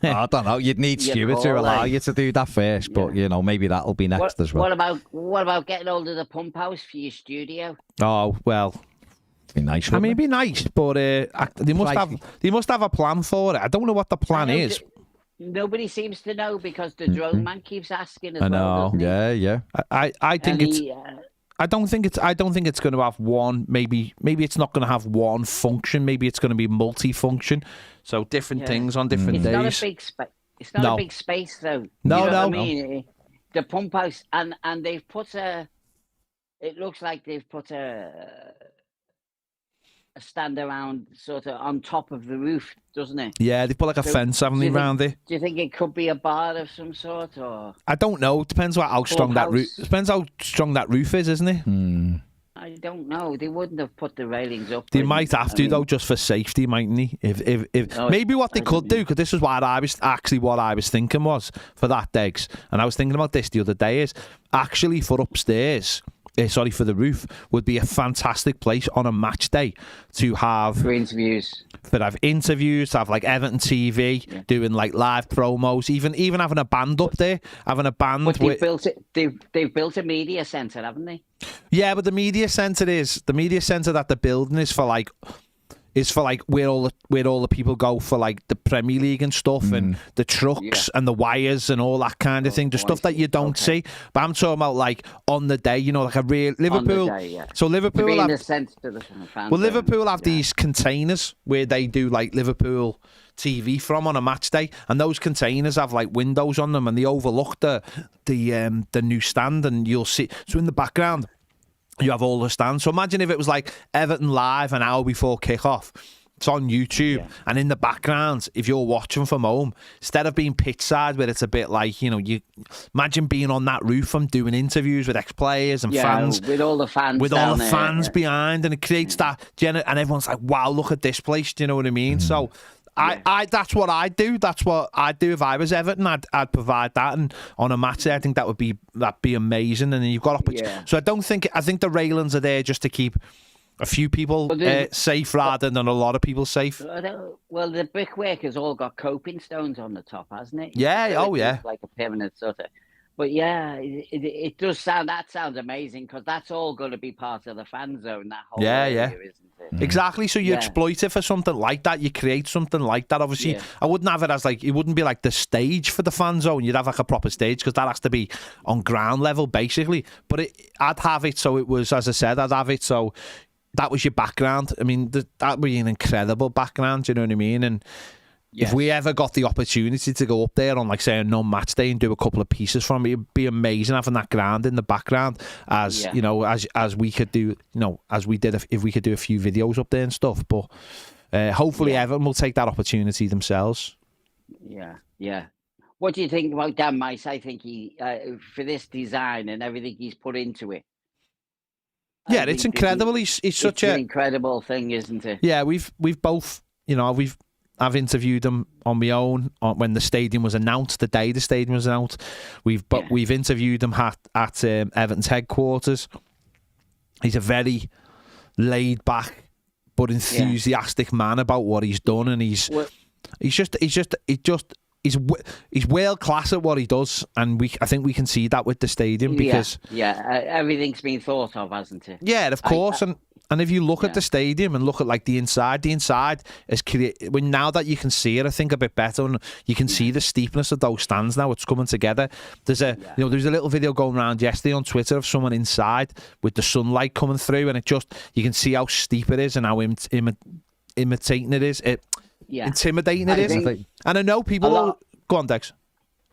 I don't know. You'd need stewards to allow you to do that first, but, maybe that'll be next as well. What about getting hold of the pump house for your studio? Oh, well... Be nice. It'd be nice, but they must have a plan for it. I don't know what the plan is. Nobody seems to know because the drone man keeps asking as well. I know. Yeah. I think it's... I don't think it's going to have one. Maybe it's not going to have one function. Maybe it's going to be multi-function. So different things on different days. Not a big space. It's not a big space though. No, you know what I mean? The pump house and they've put a. It looks like they've put a stand around sort of on top of the roof, doesn't it? Yeah, they put like a fence, haven't they, around it? Do you think it could be a bar of some sort, or? I don't know. It depends how strong that roof. Depends how strong that roof is, isn't it? I don't know. They wouldn't have put the railings up. They might have to though, just for safety, mightn't they? If maybe what they could do, because this is what I was thinking was for that, Degs, and I was thinking about this the other day, is actually for upstairs. For the roof would be a fantastic place on a match day to have for interviews. To have like Everton TV doing like live promos, even having a band up there, having a band. But they've built a media centre, haven't they? Yeah, but the media centre that they're building is for like where all the people go for like the Premier League and stuff and the trucks and the wires and all that kind of thing, the stuff that you don't see. But I'm talking about like on the day, like a real Liverpool. So Liverpool have these containers where they do like Liverpool TV from on a match day, and those containers have like windows on them, and they overlook the new stand, and you'll see. So in the background, you have all the stands. So imagine if it was like Everton live an hour before kick-off. It's on YouTube. And in the background, if you're watching from home, instead of being pitch side where it's a bit like, you imagine being on that roof and doing interviews with ex-players and fans. With all the fans behind, and it creates that, and everyone's like, wow, look at this place. Do you know what I mean? So I that's what I do. That's what I'd do if I was Everton. I'd provide that, and on a match day, I think that'd be amazing. And then you've got so I think the railings are there just to keep a few people safe rather than a lot of people safe. Well, the brickwork has all got coping stones on the top, hasn't it? Yeah. So yeah. Like a permanent sort of. But yeah, it does sound. That sounds amazing because that's all going to be part of the fan zone. That whole area, isn't it? Exactly. So you exploit it for something like that. You create something like that. Obviously, I wouldn't have it as like it wouldn't be like the stage for the fan zone. You'd have like a proper stage because that has to be on ground level basically. But I'd have it so it was, as I said, I'd have it so that was your background. I mean, that would be an incredible background. You know what I mean? And if we ever got the opportunity to go up there on, like, say, a non-match day and do a couple of pieces from it, it'd be amazing having that ground in the background, as you know, as we could do, you know, as we did if we could do a few videos up there and stuff. But hopefully, Everton will take that opportunity themselves. Yeah. What do you think about Dan Mice? I think he for this design and everything he's put into it. Yeah, it's incredible. He's such an incredible thing, isn't it? Yeah, we've both, you know, I've interviewed him on my own when the stadium was announced, the day the stadium was announced. We've interviewed him at Everton's headquarters. He's a very laid back but enthusiastic man about what he's done, and he's world class at what he does, and I think we can see that with the stadium because everything's been thought of, hasn't it? Yeah, of course. And if you look at the stadium and look at like the inside is now that you can see it, I think a bit better, and you can see the steepness of those stands now. It's coming together. There's a little video going around yesterday on Twitter of someone inside with the sunlight coming through, and you can see how steep it is and how imitating it is. Intimidating it is. And I know people go on, Dex.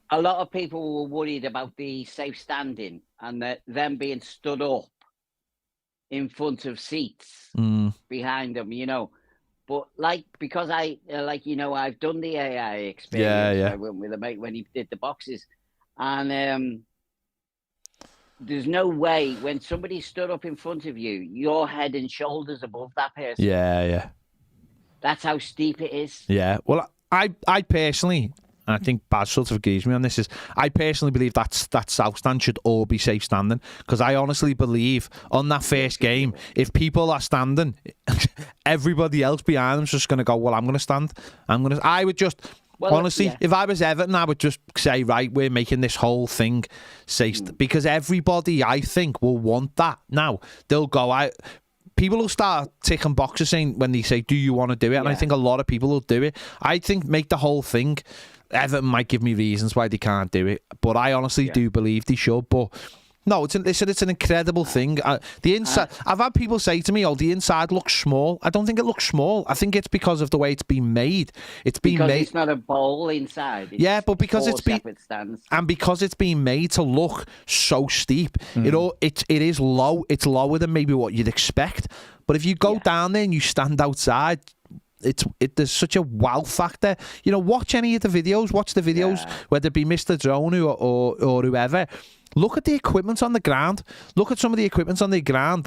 A lot of people were worried about the safe standing and them being stood up in front of seats behind them, you know. But because I've done the AI experience. I went with a mate when he did the boxes, and there's no way when somebody stood up in front of you, you're head and shoulders above that person. Yeah. That's how steep it is. Yeah. Well, I personally, and I think Baz sort of agrees with me on this, I personally believe that south stand should all be safe standing, because I honestly believe on that first game, if people are standing, everybody else behind them's just going to go, well, I'm going to stand. Honestly, if I was Everton, I would just say, right, we're making this whole thing safe, because everybody, I think, will want that. Now, they'll go out. People will start ticking boxes saying when they say, do you want to do it? And I think a lot of people will do it. I think make the whole thing. Everton might give me reasons why they can't do it, but I honestly do believe they should. But no, it's an incredible thing. The inside, I've had people say to me, "Oh, the inside looks small." I don't think it looks small. I think it's because of the way it's been made. It's not a bowl inside. But because it's been made to look so steep, it is low. It's lower than maybe what you'd expect. But if you go down there and you stand outside, there's such a wow factor. You know, watch any of the videos. Watch the videos, whether it be Mr. Drone or whoever. Look at the equipment on the ground. Look at some of the equipment on the ground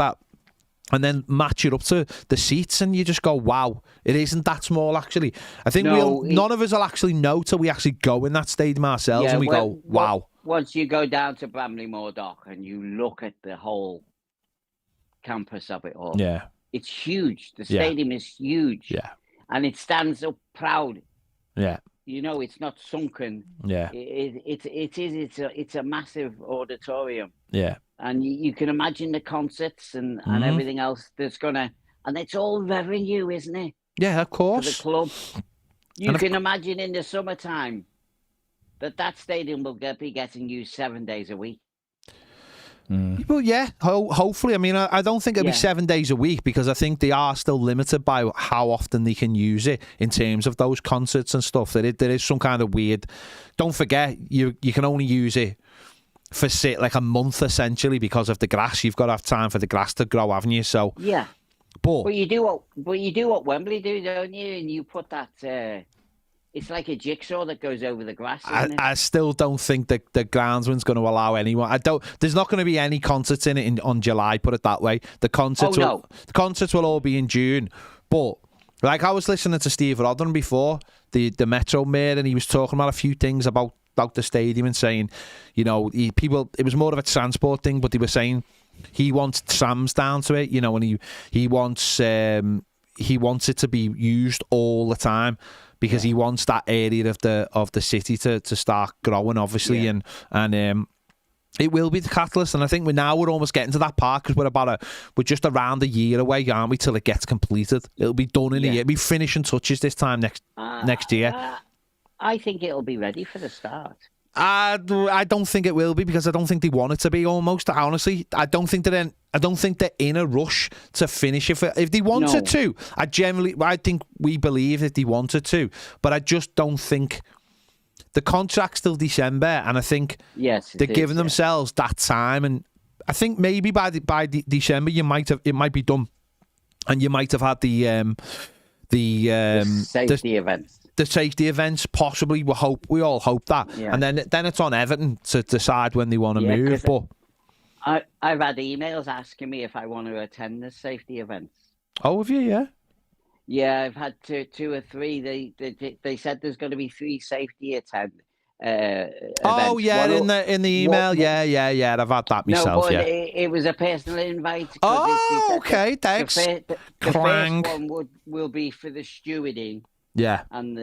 and then match it up to the seats, and you just go, wow, it isn't that small, actually. I think none of us will actually know till we actually go in that stadium ourselves, and we go, wow. Once you go down to Bramley-Moore Dock and you look at the whole campus of it all, it's huge. The stadium is huge. Yeah. And it stands up proud. Yeah. You know, it's not sunken. Yeah. It's a massive auditorium. Yeah. And you can imagine the concerts and everything else that's gonna, and it's all revenue, isn't it? Yeah, of course. For the club. You can imagine in the summertime that stadium will be getting used 7 days a week. Well, yeah, hopefully. I mean, I don't think it'll be 7 days a week, because I think they are still limited by how often they can use it in terms of those concerts and stuff. There is some kind of weird. Don't forget, you can only use it for like a month essentially because of the grass. You've got to have time for the grass to grow, haven't you? So but you do what Wembley do, don't you? And you put that. It's like a jigsaw that goes over the grass. I still don't think that the groundsman's going to allow anyone. There's not going to be any concerts in it on July. Put it that way. The concerts will all be in June. But Like, I was listening to Steve Rodden before, the Metro Mayor, and he was talking about a few things about the stadium and saying, you know, it was more of a transport thing, but they were saying he wants trams down to it, you know, and he wants it to be used all the time because he wants that area of the city to start growing, obviously, and it will be the catalyst. And I think we're almost getting to that part because we're just around a year away, aren't we, till it gets completed. It'll be done in a year. It'll be finishing touches this time next year. I think it'll be ready for the start. I don't think it will be because I don't think they want it to be. Almost, honestly, I don't think they're in a rush to finish it. If they wanted to, I think we believe if they wanted to, but I just don't think the contract's till December, and I think they're giving themselves that time. And I think maybe by December it might be done, and you might have had the safety events. The safety events, possibly. We all hope that, and then it's on Everton to decide when they want to move. But I've had emails asking me if I want to attend the safety events. Oh, have you? Yeah. Yeah, I've had two or three. They said there's going to be 3 safety events. Oh yeah, in the email. Yeah. I've had that myself. It was a personal invite. Oh, okay. Thanks. The first one will be for the stewarding. Yeah. And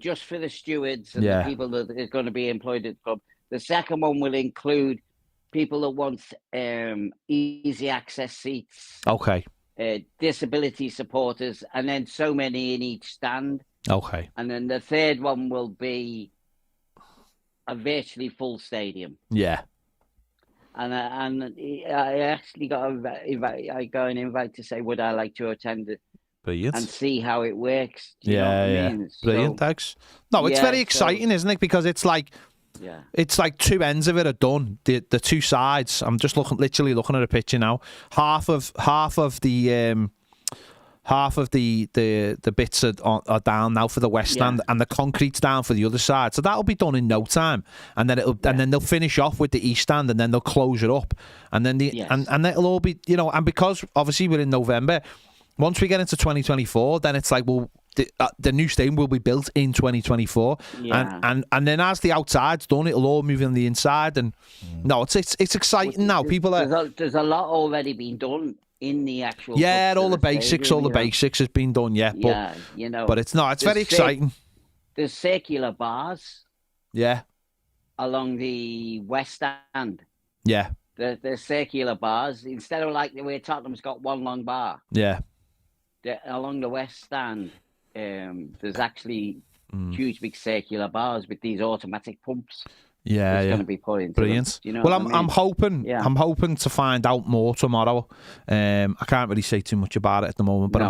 just for the stewards and the people that are going to be employed at the club. The second one will include people that want easy access seats. Okay. Disability supporters, and then so many in each stand. Okay. And then the third one will be a virtually full stadium. Yeah. And I actually got an invite to say, would I like to attend it? Brilliant. And see how it works. I mean? Brilliant, thanks. No, it's very exciting, isn't it? Because it's like, it's like two ends of it are done. The two sides. I'm just literally looking at a picture now. Half of the bits are down now for the west stand, and the concrete's down for the other side. So that'll be done in no time, and then and then they'll finish off with the east stand, and then they'll close it up, and then and it'll all be and because obviously we're in November. Once we get into 2024, then it's like, well, the new stadium will be built in 2024, and then as the outside's done, it'll all move in the inside, and no, it's exciting now. People there's a lot already been done in the actual all the basics, basics has been done, but but it's very exciting. There's circular bars, along the west stand, the circular bars instead of like the way Tottenham's got one long bar, along the west stand. There's actually huge big circular bars with these automatic pumps. It's going to be put into brilliant. Them. I'm hoping. I'm hoping to find out more tomorrow. I can't really say too much about it at the moment, but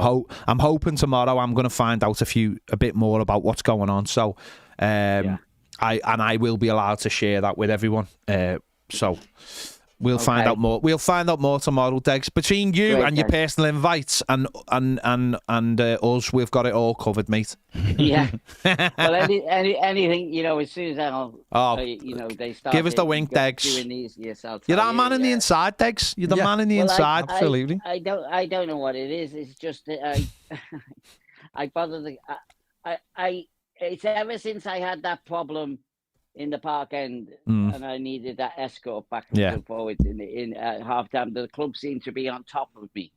I'm hoping tomorrow I'm going to find out a bit more about what's going on. So, I will be allowed to share that with everyone. So. We'll find out more. We'll find out more tomorrow, Degs. Between you and your personal invites and us, we've got it all covered, mate. Yeah. Well, anything, as soon as they start. Give us the wink, Degs. You're that man in the inside, Degs. You're the man in the inside. Absolutely. I don't know what it is. It's just that I bother it's ever since I had that problem in the park end, and I needed that escort back and forward in half time. The club seemed to be on top of me.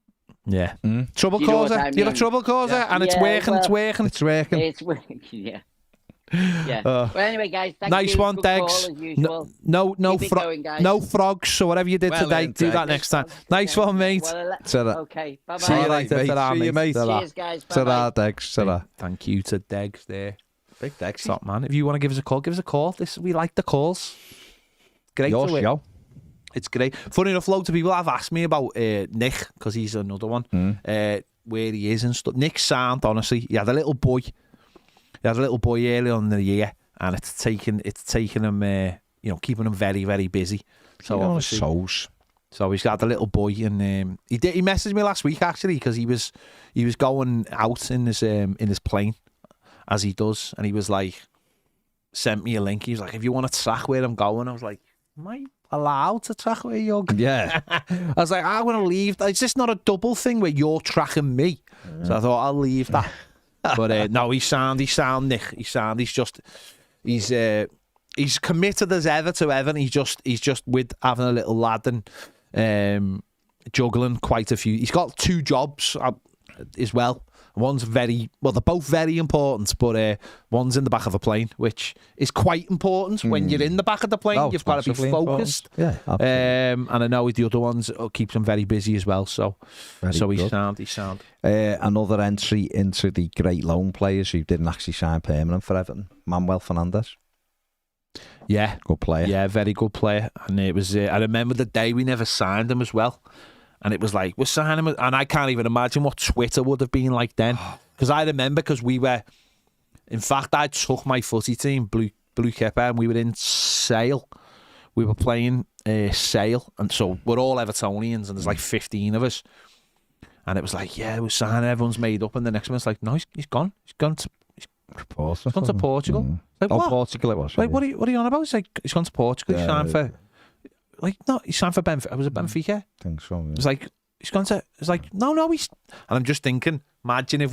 Yeah, trouble causer. You're a trouble causer, and it's working. It's working. It's working. Yeah. Well, anyway, guys, thank you. Nice one, Degs. No frogs. So whatever you did today, do that next time. Nice one, mate. Okay. Bye bye. See you later. See you, mate. Cheers, guys. Bye. Degs. Thank you to Degs there. Big Dex. Stop, man. If you want to give us a call, give us a call. We like the calls. Great. Your show. It's great. Funny enough, loads of people have asked me about Nick, because he's another one, where he is and stuff. Nick's sound, honestly. He had a little boy. Early on in the year, and it's taken him, keeping him very, very busy. So obviously, so he's got a little boy, and he messaged me last week actually, because he was going out in his plane, as he does, and he was like, sent me a link. He was like, if you want to track where I'm going, I was like, am I allowed to track where you're going? Yeah. I was like, I want to leave. Is this not a double thing where you're tracking me? So I thought I'll leave that. But no, he's sound, Nick. He's committed as ever to Everton. He's just with having a little lad and juggling quite a few. He's got 2 jobs as well. One's they're both very important, but one's in the back of a plane, which is quite important. When you're in the back of the plane, you've got to be focused. Yeah, absolutely. And I know the other ones keeps him very busy as well. So he's sound. Another entry into the great loan players who didn't actually sign permanent for Everton, Manuel Fernandes. Yeah, good player. Yeah, very good player. And it was. I remember the day we never signed him as well. And it was like, we're signing him. And I can't even imagine what Twitter would have been like then. Because I remember, we were... In fact, I took my footy team, Blue Kipper, and we were in Sale. We were playing Sale. And so we're all Evertonians, and there's like 15 of us. And it was like, yeah, we're signing, everyone's made up. And the next one's like, no, he's gone. He's gone to Portugal. Like, what? Portugal it was. Like, what are you on about? He's like, he's gone to Portugal. He's signed for... Like, no, he signed for Benfica. Was it Benfica? I think so, yeah. It's like, he's gone to... It's like, no, he's... And I'm just thinking, imagine if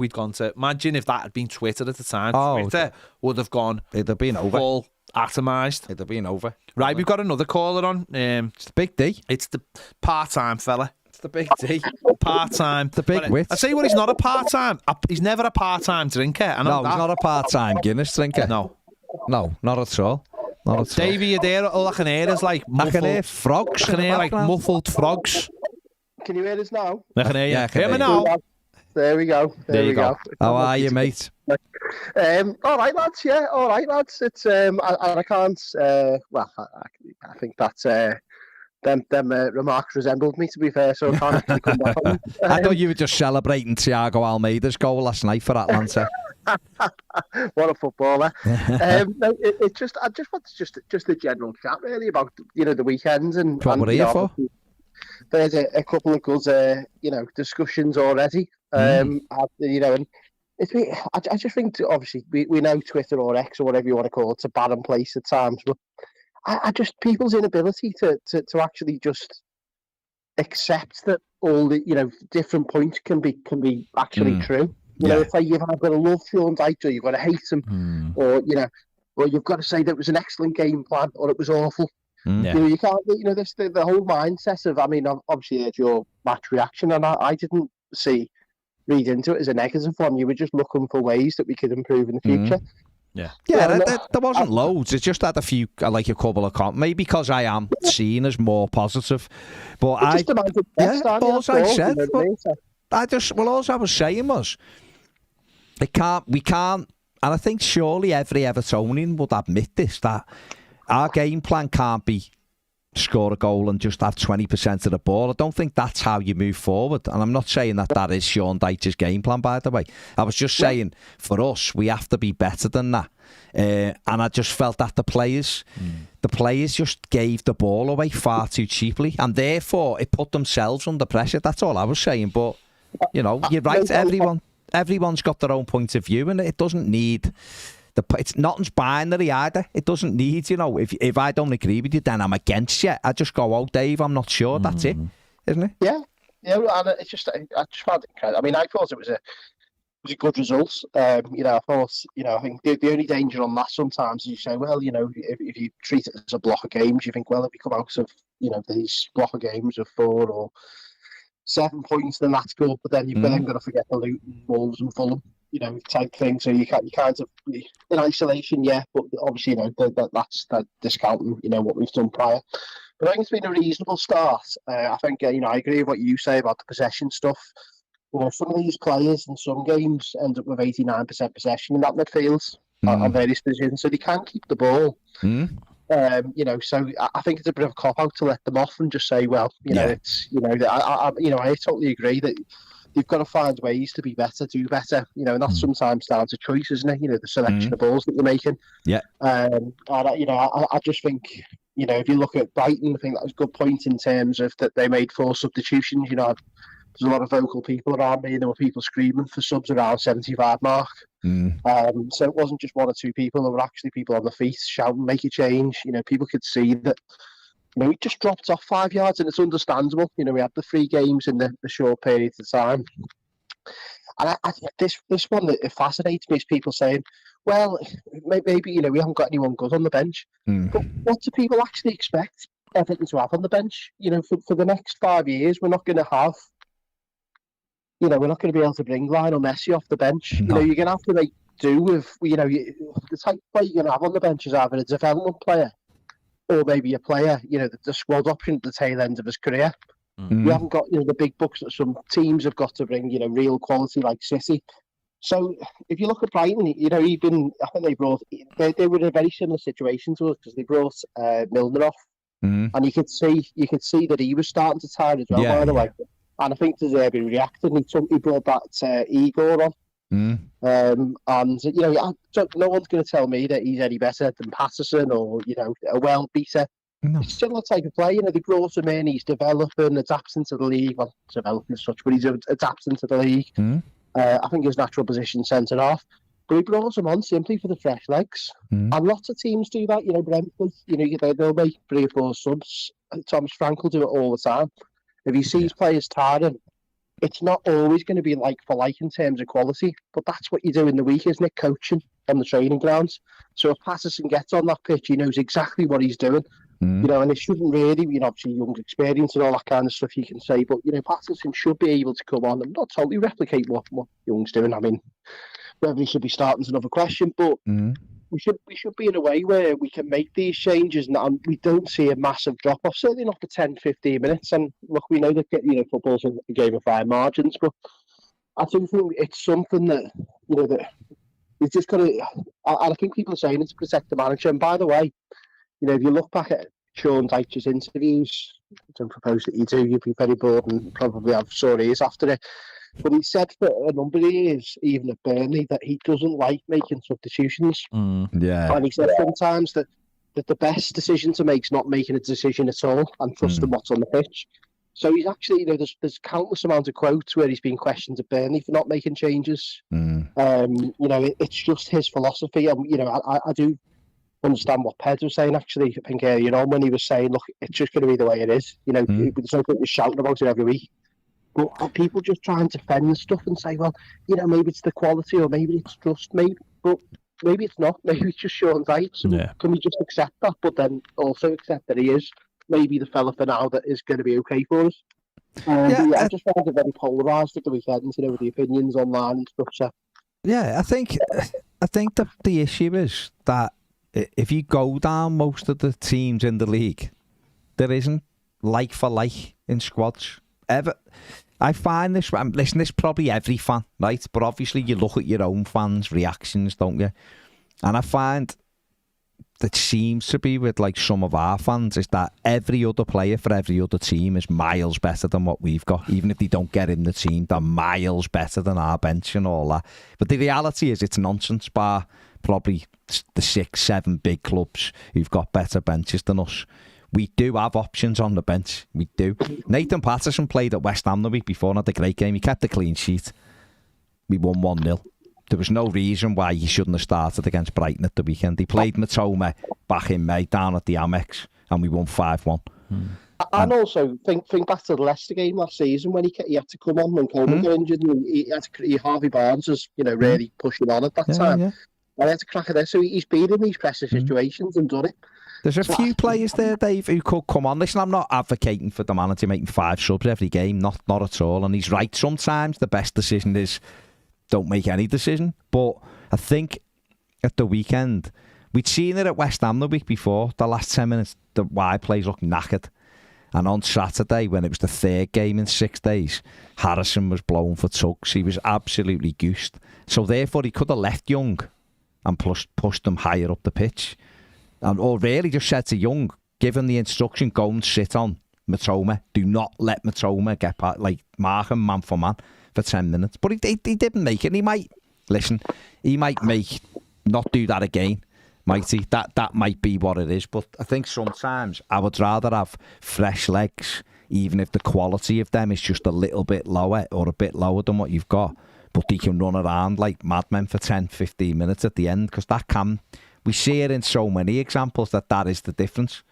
that had been Twitter at the time. Twitter would have gone... It'd have been over. Full atomised. It'd have been over. Right, we've got another caller on. It's the Big D. It's the part-time fella. It's the Big D. Part-time. The big wit. I tell you what, he's not a part-time. He's never a part-time drinker. He's not a part-time Guinness drinker. No, not at all. Davey, you're there. All I can hear is like muffled... I can hear frogs. I can hear like muffled frogs. Can you hear us now? I can hear you. Yeah, hear me now. There we go. There you go. How are you, mate? All right, lads. Yeah, all right, lads. It's I can't. Well, I think that's them remarks resembled me, to be fair. So I can't actually come back on. I thought you were just celebrating Thiago Almeida's goal last night for Atlanta. What a footballer! No, I just want just a general chat really about the weekends and what we're here for. There's a couple of good discussions already. And it's I just think obviously we know Twitter or X or whatever you want to call it's a barren place at times, but I just people's inability to actually just accept that all the different points can be actually true. You know, it's like you've got to love Sean Dyche or you've got to hate him, or you've got to say that it was an excellent game plan or it was awful. You can't. This the whole mindset of. I mean, obviously, there's your match reaction, and I didn't read into it as a negative one. You were just looking for ways that we could improve in the future. Yeah, there wasn't loads. It just had a few, like a couple of comments. Maybe because I am seen as more positive, but all I was saying was. We can't, and I think surely every Evertonian would admit this, that our game plan can't be score a goal and just have 20% of the ball. I don't think that's how you move forward. And I'm not saying that is Sean Dyche's game plan, by the way. I was just saying, for us, we have to be better than that. And I just felt that the players just gave the ball away far too cheaply, and therefore it put themselves under pressure. That's all I was saying. But, you're right, everyone's got their own point of view, and it doesn't need... It's nothing's binary either. It doesn't need, if I don't agree with you, then I'm against you. I just go, Dave, I'm not sure. That's it, isn't it? Yeah, and I just found it incredible. I mean, I thought it was a good result. I think the only danger on that sometimes is you say, well, if you treat it as a block of games, you think, well, if we come out of, these block of games of 4 or 7 points, then that's good. But then you've then got to forget the Luton, Wolves and Fulham, type thing. So you kind of in isolation, but obviously, that's discounting, what we've done prior. But I think it's been a reasonable start. I think, I agree with what you say about the possession stuff. Some of these players in some games end up with 89% possession in that midfield on various positions, so they can keep the ball. So I think it's a bit of a cop out to let them off and just say, well, it's I totally agree that you've got to find ways to be better, do better, and that's sometimes down to choice, isn't it? The selection of balls that you're making. Yeah. I just think, if you look at Brighton, I think that was a good point in terms of that they made 4 substitutions. There's a lot of vocal people around me, and there were people screaming for subs around 75 mark. So it wasn't just 1 or 2 people. There were actually people on the feet shouting, make a change. People could see that, we just dropped off 5 yards, and it's understandable. We had the 3 games in the short period of time. And this one that fascinates me is people saying, well, maybe, you know, we haven't got anyone good on the bench. But what do people actually expect Everton to have on the bench? You know, for the next 5 years, we're not going to have, you know, we're not going to be able to bring Lionel Messi off the bench. No. You know, you're going to have to make do with, you know, the type of player you're going to have on the bench is either a development player or maybe a player, you know, the squad option at the tail end of his career. You haven't got, you know, the big bucks that some teams have got to bring, you know, real quality like City. So if you look at Brighton, you know, I think they were in a very similar situation to us because they brought Milner off, and you could see that he was starting to tire as well. By the way, and I think De Zerbi reacted. And he brought that Igor on, and you know, no one's going to tell me that he's any better than Patterson or, you know, a well beater. No. He's still a type of player. You know, they brought him in. He's developing, adapting to the league. Well, developing as such, but he's adapting to the league. I think his natural position centre half. But he brought him on simply for the fresh legs. And lots of teams do that. You know, Brentford, you know, they'll make 3 or 4 subs. Thomas Frank will do it all the time. If he sees players tiring, it's not always going to be like for like in terms of quality. But that's what you do in the week, isn't it? Coaching on the training grounds. So if Patterson gets on that pitch, he knows exactly what he's doing. You know, and it shouldn't really, you know, obviously young experience and all that kind of stuff you can say, but, you know, Patterson should be able to come on and not totally replicate what Young's doing. I mean, whether he should be starting is another question, but we should be in a way where we can make these changes and we don't see a massive drop off, certainly not for 10, 15 minutes. And look, we know that, you know, football's a game of fine margins, but I do think it's something that, you know, that we've just got to, and I think people are saying it to protect the manager. And by the way, you know, if you look back at Sean Dyche's interviews, I don't propose that you do, you'd be very bored and probably have sore ears after it. But he said for a number of years, even at Burnley, that he doesn't like making substitutions. And he said sometimes that the best decision to make is not making a decision at all and trusting what's on the pitch. So he's actually, you know, there's countless amounts of quotes where he's been questioned at Burnley for not making changes. You know, it's just his philosophy. You know, I do understand what Ped was saying, actually, I think, you know, when he was saying, look, it's just going to be the way it is. You know, there's no point in shouting about it every week. But people just try and defend stuff and say, well, you know, maybe it's the quality or maybe it's just maybe, but maybe it's not. Maybe it's just Sean Dyche. So can we just accept that, but then also accept that he is maybe the fella for now that is going to be okay for us? I just found it very polarised at the weekend, you know, with the opinions online and stuff. So. Yeah, I think that the issue is that if you go down most of the teams in the league, there isn't like for like in squads. I find this, listen, this is probably every fan, right? But obviously you look at your own fans' reactions, don't you? And I find that seems to be with like some of our fans is that every other player for every other team is miles better than what we've got. Even if they don't get in the team, they're miles better than our bench and all that. But the reality is it's nonsense, bar probably the 6-7 big clubs who've got better benches than us. We do have options on the bench. We do. Nathan Patterson played at West Ham the week before, not a great game. He kept a clean sheet. We won 1-0. There was no reason why he shouldn't have started against Brighton at the weekend. He played Matoma back in May down at the Amex and we won 5-1. And also, think back to the Leicester game last season when he had to come on when Coleman got injured. And Harvey Barnes was, you know, really pushing on at that time. Yeah. And he had to crack it there. So he's been in these pressure situations and done it. There's a few players there, Dave, who could come on. Listen, I'm not advocating for the manager making 5 subs every game. Not at all. And he's right. Sometimes the best decision is don't make any decision. But I think at the weekend, we'd seen it at West Ham the week before. The last 10 minutes, the wide plays looked knackered. And on Saturday, when it was the 3rd game in 6 days, Harrison was blown for tugs. He was absolutely goosed. So therefore, he could have left Young and pushed them higher up the pitch. Or really just said to Young, give him the instruction, go and sit on Matoma. Do not let Matoma get past, like, mark him man for man for 10 minutes. But he didn't make it. And he might not do that again, might he? That might be what it is. But I think sometimes I would rather have fresh legs, even if the quality of them is just a little bit lower or a bit lower than what you've got. But they can run around like madmen for 10, 15 minutes at the end, because that can... We see it in so many examples that is the difference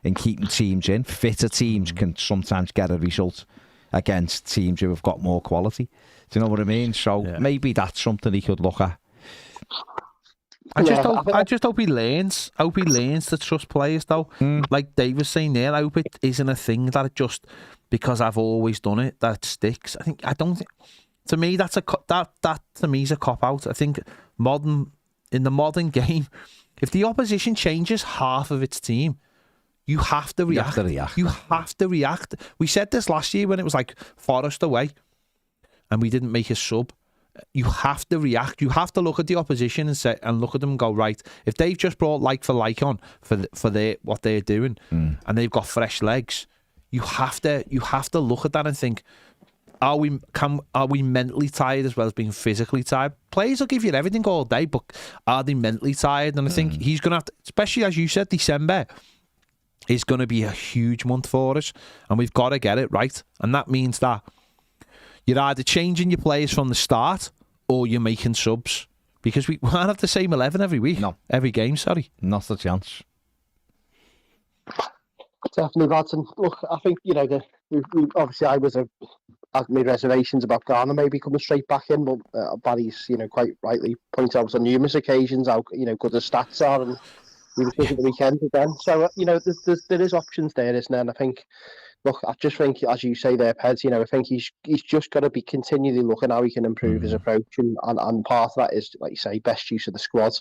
in keeping teams in. Fitter teams can sometimes get a result against teams who have got more quality. Do you know what I mean? So maybe that's something he could look at. I just hope he learns. I hope he learns to trust players, though. Like Dave was saying there, I hope it isn't a thing that it just because I've always done it that sticks. I don't think. To me, that to me is a cop out. I think in the modern game, if the opposition changes half of its team, you have to react. You have to react. We said this last year when it was like Forest away, and we didn't make a sub. You have to react. You have to look at the opposition and look at them and go, right, if they've just brought like for like on for what they're doing and they've got fresh legs, you have to look at that and think, are we mentally tired as well as being physically tired? Players will give you everything all day, but are they mentally tired? And I think he's going to have to, especially as you said, December is going to be a huge month for us, and we've got to get it right. And that means that you're either changing your players from the start or you're making subs. Because we can't have the same 11 every week. No. Every game, sorry. Not a chance. Definitely, lads. And look, I think, we obviously I made reservations about Garner maybe coming straight back in, but Barry's, quite rightly pointed out on numerous occasions how, good the stats are, and he was good at the weekend again. So, there is options there, isn't there? And I think, look, I just think, as you say there, Peds, I think he's just got to be continually looking how he can improve his approach, and part of that is, like you say, best use of the squad.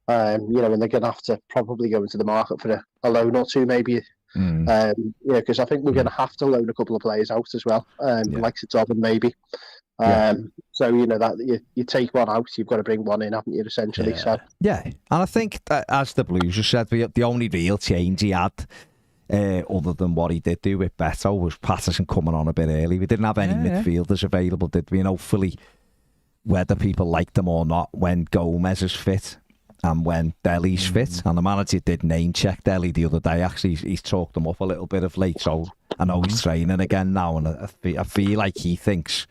And they're going to have to probably go into the market for a loan or two, maybe. Because I think we're going to have to loan a couple of players out as well, like Dobbin maybe. So that you take one out, you've got to bring one in, haven't you? Essentially, and I think that, as the Blues have said, the only real change he had, other than what he did do with Beto, was Patterson coming on a bit early. We didn't have any midfielders available, did we? And hopefully, whether people liked them or not, when Gomez is fit and when Dele's fit, and the manager did name check Dele the other day. Actually, he's talked them up a little bit of late, so I know he's training again now, and I feel like he thinks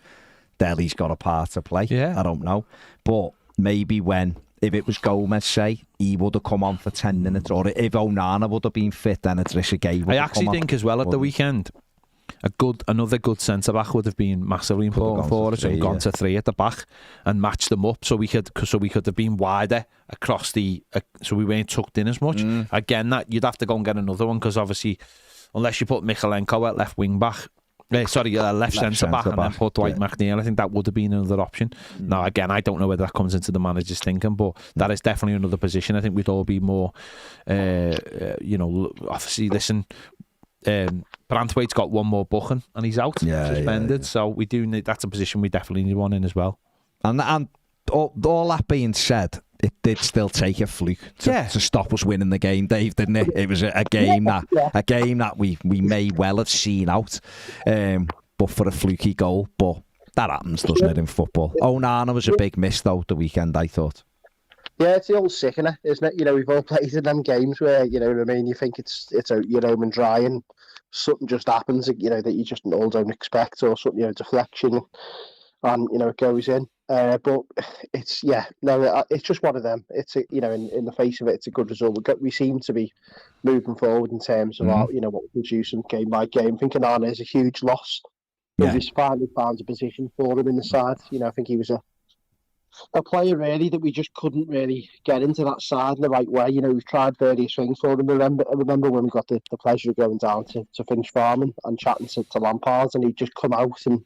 Dele's got a part to play. I don't know, but maybe if it was Gomez, say, he would have come on for 10 minutes, or if Onana would have been fit, then Idrissa Gueye would have come on. I actually think as well at the weekend, another good centre-back would have been massively important for us, and gone to 3 at the back and matched them up so we could have been wider across so we weren't tucked in as much. Again, that you'd have to go and get another one, because obviously, unless you put Mikalenko at left wing back, left centre-back and then put Dwight McNeil, I think that would have been another option. Now, again, I don't know whether that comes into the manager's thinking, but that is definitely another position. I think we'd all be more, obviously, listen, Brantwaite's got one more booking and he's out, suspended. So we do need, that's a position we definitely need one in as well. And all that being said, it did still take a fluke to stop us winning the game, Dave, didn't it? It was a game that we may well have seen out, but for a fluky goal. But that happens, doesn't it, in football? Onana was a big miss though the weekend, I thought. Yeah, it's the old sickener, isn't it? We've all played in them games where, you think it's your home and dry, and something just happens, that you just all don't expect, or something, deflection, and, it goes in. But it's just one of them. It's, in the face of it, it's a good result. We seem to be moving forward in terms of our, what we're producing game by game. I think Onana is a huge loss. He's finally found a position for him in the side. I think he was a player really that we just couldn't really get into that side in the right way. We've tried various things for him. I remember when we got the pleasure of going down to Finch Farm and chatting to Lampard, and he'd just come out and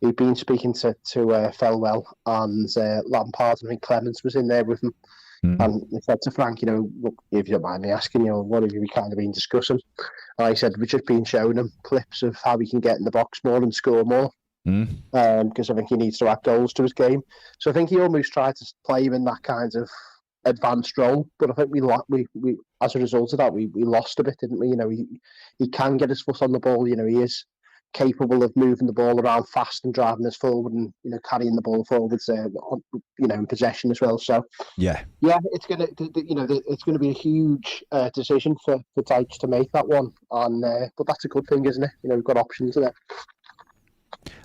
he'd been speaking to Felwell and Lampard, and I think Clements was in there with him. And he said to Frank, look, if you don't mind me asking, what have you kind of been discussing? And I said, we've just been showing him clips of how he can get in the box more and score more. Because I think he needs to add goals to his game. So I think he almost tried to play him in that kind of advanced role, but I think we as a result of that we lost a bit, didn't we? He can get his foot on the ball. He is capable of moving the ball around fast and driving us forward, and carrying the ball forwards, in possession as well. So it's gonna be a huge decision for Dykes to make that one, and but that's a good thing, isn't it? We've got options there.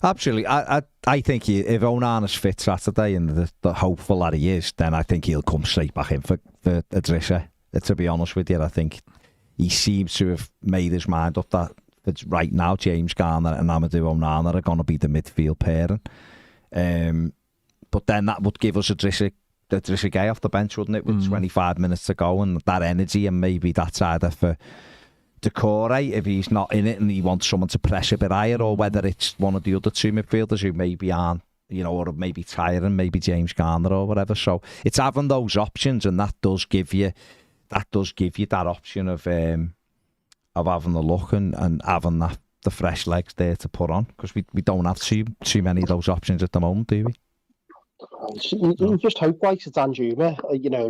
Absolutely. I think if Onana's fit Saturday, and the hopeful that he is, then I think he'll come straight back in for Idrissa. To be honest with you, I think he seems to have made his mind up that It's right now, James Garner and Amadou Onana are going to be the midfield pairing. But then that would give us a Idrissa Gueye off the bench, wouldn't it, with 25 minutes to go, and that energy, and maybe that's either for Decore if he's not in it and he wants someone to press a bit higher, or whether it's one of the other two midfielders who maybe aren't, or maybe tiring, maybe James Garner or whatever. So it's having those options, and that does give you that option of having a look and having the fresh legs there to put on, because we don't have too many of those options at the moment, do we? You just hope, like Danjuma,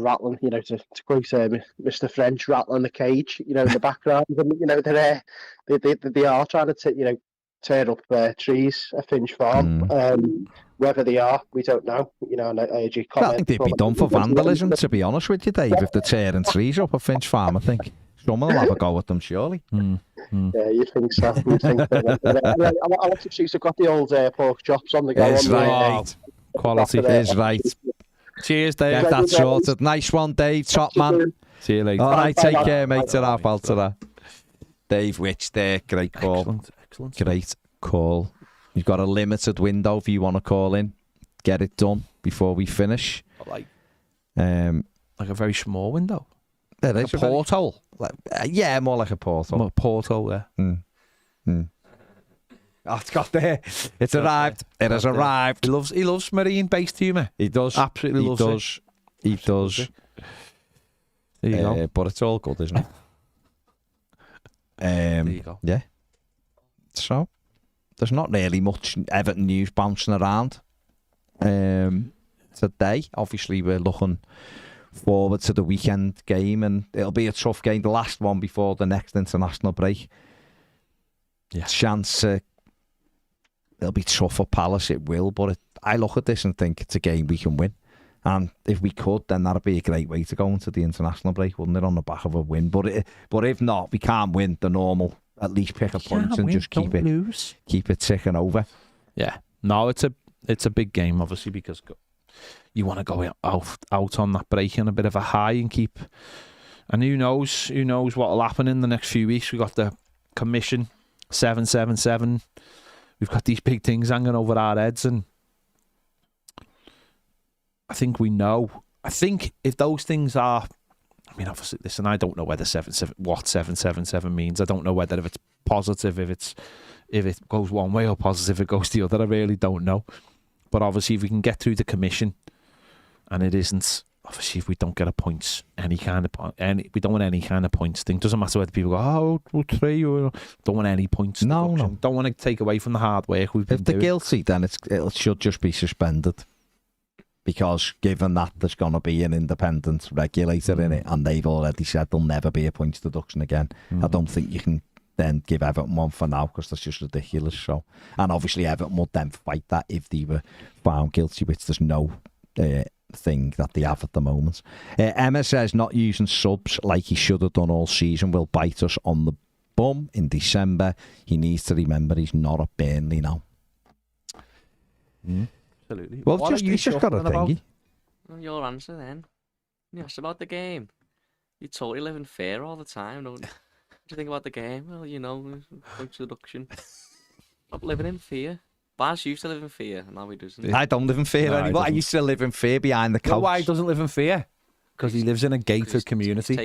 rattling, to quote Mr. French, rattling the cage, in the background, and they are trying to tear up trees at Finch Farm. Whether they are, we don't know. And I heard you comment. I think they'd be done for vandalism, to be honest with you, Dave, if they're tearing trees up at Finch Farm. I think someone will have a go at them, surely. Yeah, you think so. Alexis have got the old pork chops on the go. It's right. Quality is right. Cheers, Dave. Get that sorted. Nice one, Dave. Top man. See you later. All right, take care, mate. Ta-ra, pal, ta-ra. Dave Witch there. Great call. Excellent. Great call. You've got a limited window if you want to call in. Get it done before we finish. Like a very small window. Like a porthole. Yeah, more like a porthole. More porthole, yeah. Oh, it's got there. It's arrived. It has arrived. He loves marine-based humour. He does. Absolutely loves it. He does. There you go. But it's all good, isn't it? There you go. Yeah. So, there's not really much Everton news bouncing around today. Obviously, we're looking forward to the weekend game, and it'll be a tough game, the last one before the next international break. Yeah. Chance it'll be tough for Palace, it will, but I look at this and think it's a game we can win. And if we could, then that'd be a great way to go into the international break, wouldn't it, on the back of a win? But if not, we can't win the normal, at least pick a point and just keep it ticking over. Yeah. No, it's a big game, obviously, because you want to go out on that break in a bit of a high and keep... And who knows what will happen in the next few weeks. We got the commission 777. We've got these big things hanging over our heads, and I think we know. I think if those things are, I mean, obviously, listen, I don't know whether 777 means. I don't know whether if it's positive, if it goes one way, or positive, it goes the other. I really don't know. But obviously, if we can get through the commission, and it isn't. Obviously, if we don't get a points, we don't want any kind of points thing. Doesn't matter whether people go, we'll 3, or don't want any points. No. Don't want to take away from the hard work we've been doing. If they're guilty, then it should just be suspended. Because given that there's going to be an independent regulator in it, and they've already said there'll never be a points deduction again, I don't think you can then give Everton one for now, because that's just ridiculous. So, and obviously Everton would then fight that if they were found guilty, which there's no... thing that they have at the moment. Emma says not using subs like he should have done all season will bite us on the bum in December. He needs to remember he's not at Burnley now. Absolutely. Well, he's just got a thingy. Well, your answer then. You asked about the game. You totally live in fear all the time, don't you? What do you think about the game? Well, points deduction. Stop living in fear. Baz used to live in fear, and now he doesn't. I don't live in fear anymore. I used to live in fear behind the couch. You know why he doesn't live in fear? Because he lives in a gated community.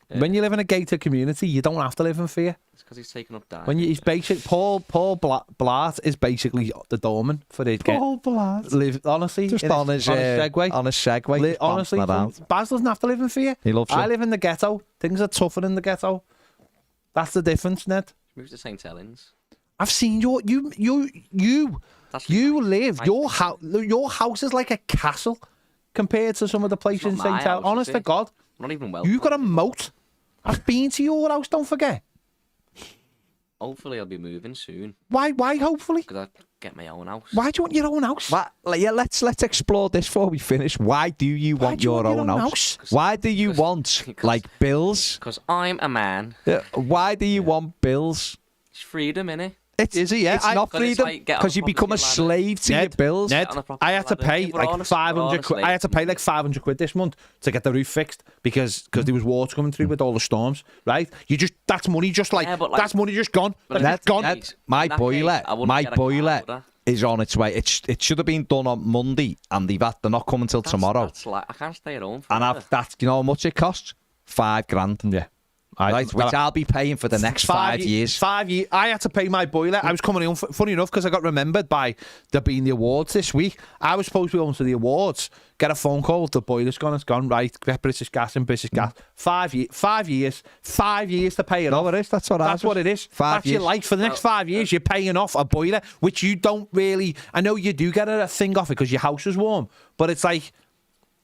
When you live in a gated community, you don't have to live in fear. It's because he's taken up that. When he's basic, Paul Blart is basically the doorman for the game. Paul Blart. Honestly, just on his Segway. On his Segway. Honestly, Baz doesn't have to live in fear. He loves it. I live in the ghetto. Things are tougher in the ghetto. That's the difference, Ned. Move to St. Helens. I've seen you live. Your house is like a castle compared to some of the places in St. Helens. Honest to God, not even well. You've got a moat. I've been to your house. Don't forget. Hopefully, I'll be moving soon. Why? Hopefully, because I get my own house. Why do you want your own house? Let's explore this before we finish. Why do you want your own house? Why do you want bills? Because I'm a man. Why do you want bills? It's freedom, innit? Is it? Yeah. It's not 'cause it's freedom like get on because the you become a property ladder. slave to your Ned, bills. Ned, on a property I had to ladder. pay We're all like a- 500 we're all quid. a I had to pay like 500 quid this month to get the roof fixed because there was water coming through with all the storms, right? That's money just like, Yeah, but like- that's money just gone. But That's in gone. that case- My in that boiler, case, I wouldn't my get a car boiler with that. is on its way. It should have been done on Monday, and they're not coming till tomorrow. That's like, I can't stay at home. And you know how much it costs? $5,000. Yeah. Right, which I'll be paying for the next 5 years. 5 years. I had to pay my boiler. I was coming home, funny enough, because I got remembered by there being the awards this week. I was supposed to be going to the awards, get a phone call, the boiler's gone, it's gone, right, get British Gas and British Gas. 5 years to pay it off. No, it is. That's what it is. 5 That's your years. life. For the next 5 years, you're paying off a boiler, which you don't really... I know you do get a thing off it because your house is warm, but it's like...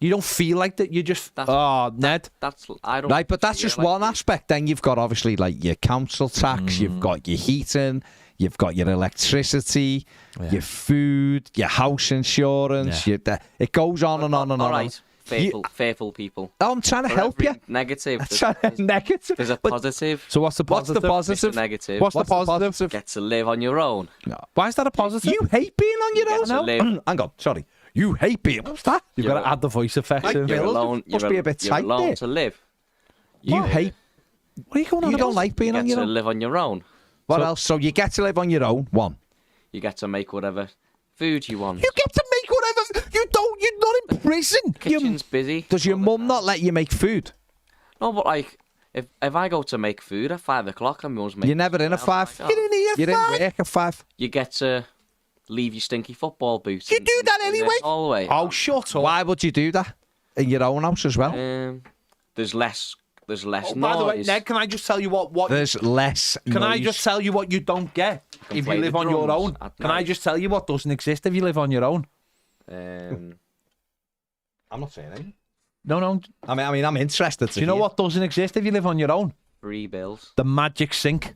You don't feel like that. You just... Ned. I don't. Right, but that's feel just like one it. aspect. Then you've got obviously like your council tax, you've got your heating, you've got your electricity, your food, your house insurance. It goes on and on and All on. right, fearful people. Oh, I'm trying to For help every you. Negative. Negative. There's a But positive. So what's the positive? What's the positive? Mr. Negative. What's the positive? Get to live on your own. Why is that a positive? You hate being on your get to own. live. Hang on, sorry. You hate being. What's that? You've You're got to add the voice effects Like in. Bill. You're alone. Must You're be a bit you're tight alone there. to live. You hate. What are you going on You don't about? like being You on get your to own. live on your own. What else? So you get to live on your own. One. You get to make whatever food you want. You get to make whatever. You don't. You're not in prison. Kitchen's busy. Does your all the mum time. not let you make food? No, but like, if I go to make food at 5 o'clock and mum's making... You're never in at I'm 5. like, You're oh. in here. You're in work at 5. You get to leave your stinky football boots. You do that in the anyway. hallway. Oh, shut up. Why would you do that in your own house as well? There's less Oh, by the way, noise. Ned, can I just tell you what There's less. can I noise. just tell you what you don't get can if play you the live on your drums own? at Can I night. just tell you what doesn't exist if you live on your own? Um, I'm not saying anything. No. I mean, I'm interested. Do you know what doesn't exist if you live on your own? free bills. The magic sink.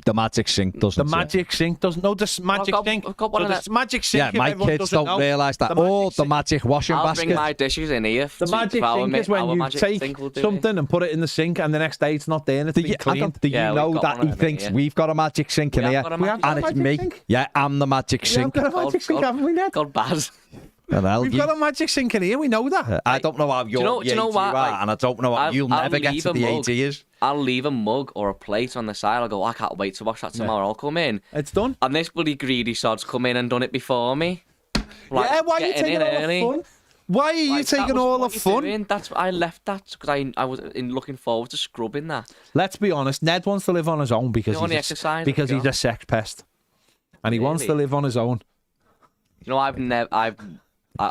The magic sink doesn't. The magic sink doesn't. No, the magic sink. I've got one So of the that. magic sink. Yeah, if my everyone kids doesn't don't know, realise that. the magic Or the sink- magic washing I'll basket. bring my dishes in here. The to magic our sink ma- is when our you magic take sink will do it. something and put it in the sink, and the next day it's not there and it's Do been you, cleaned. do Yeah, you we've know got that one he of them thinks here. we've got a magic sink in We here? have got a magic And it's magic me. sink. Yeah, I'm the magic We've sink. got a magic sink, haven't we, Ned? God, Baz. Well, We've got a magic sink in here. We know that. I don't know how do you know what, you are, like, and I don't know how you'll I'll never get leave to a the mug. 80 years. I'll leave a mug or a plate on the side. I'll go, I can't wait to wash that tomorrow. I'll come in. It's done. And this bloody greedy sod's come in and done it before me. Like, Yeah, why are you getting taking in all early. the fun? Why are you Like, that taking was all what the you're fun? doing. That's I left that because I was looking forward to scrubbing that. Let's be honest. Ned wants to live on his own because The only he's exercise because I've he's got. a sex pest, and he wants to Really? live on his own. You know, I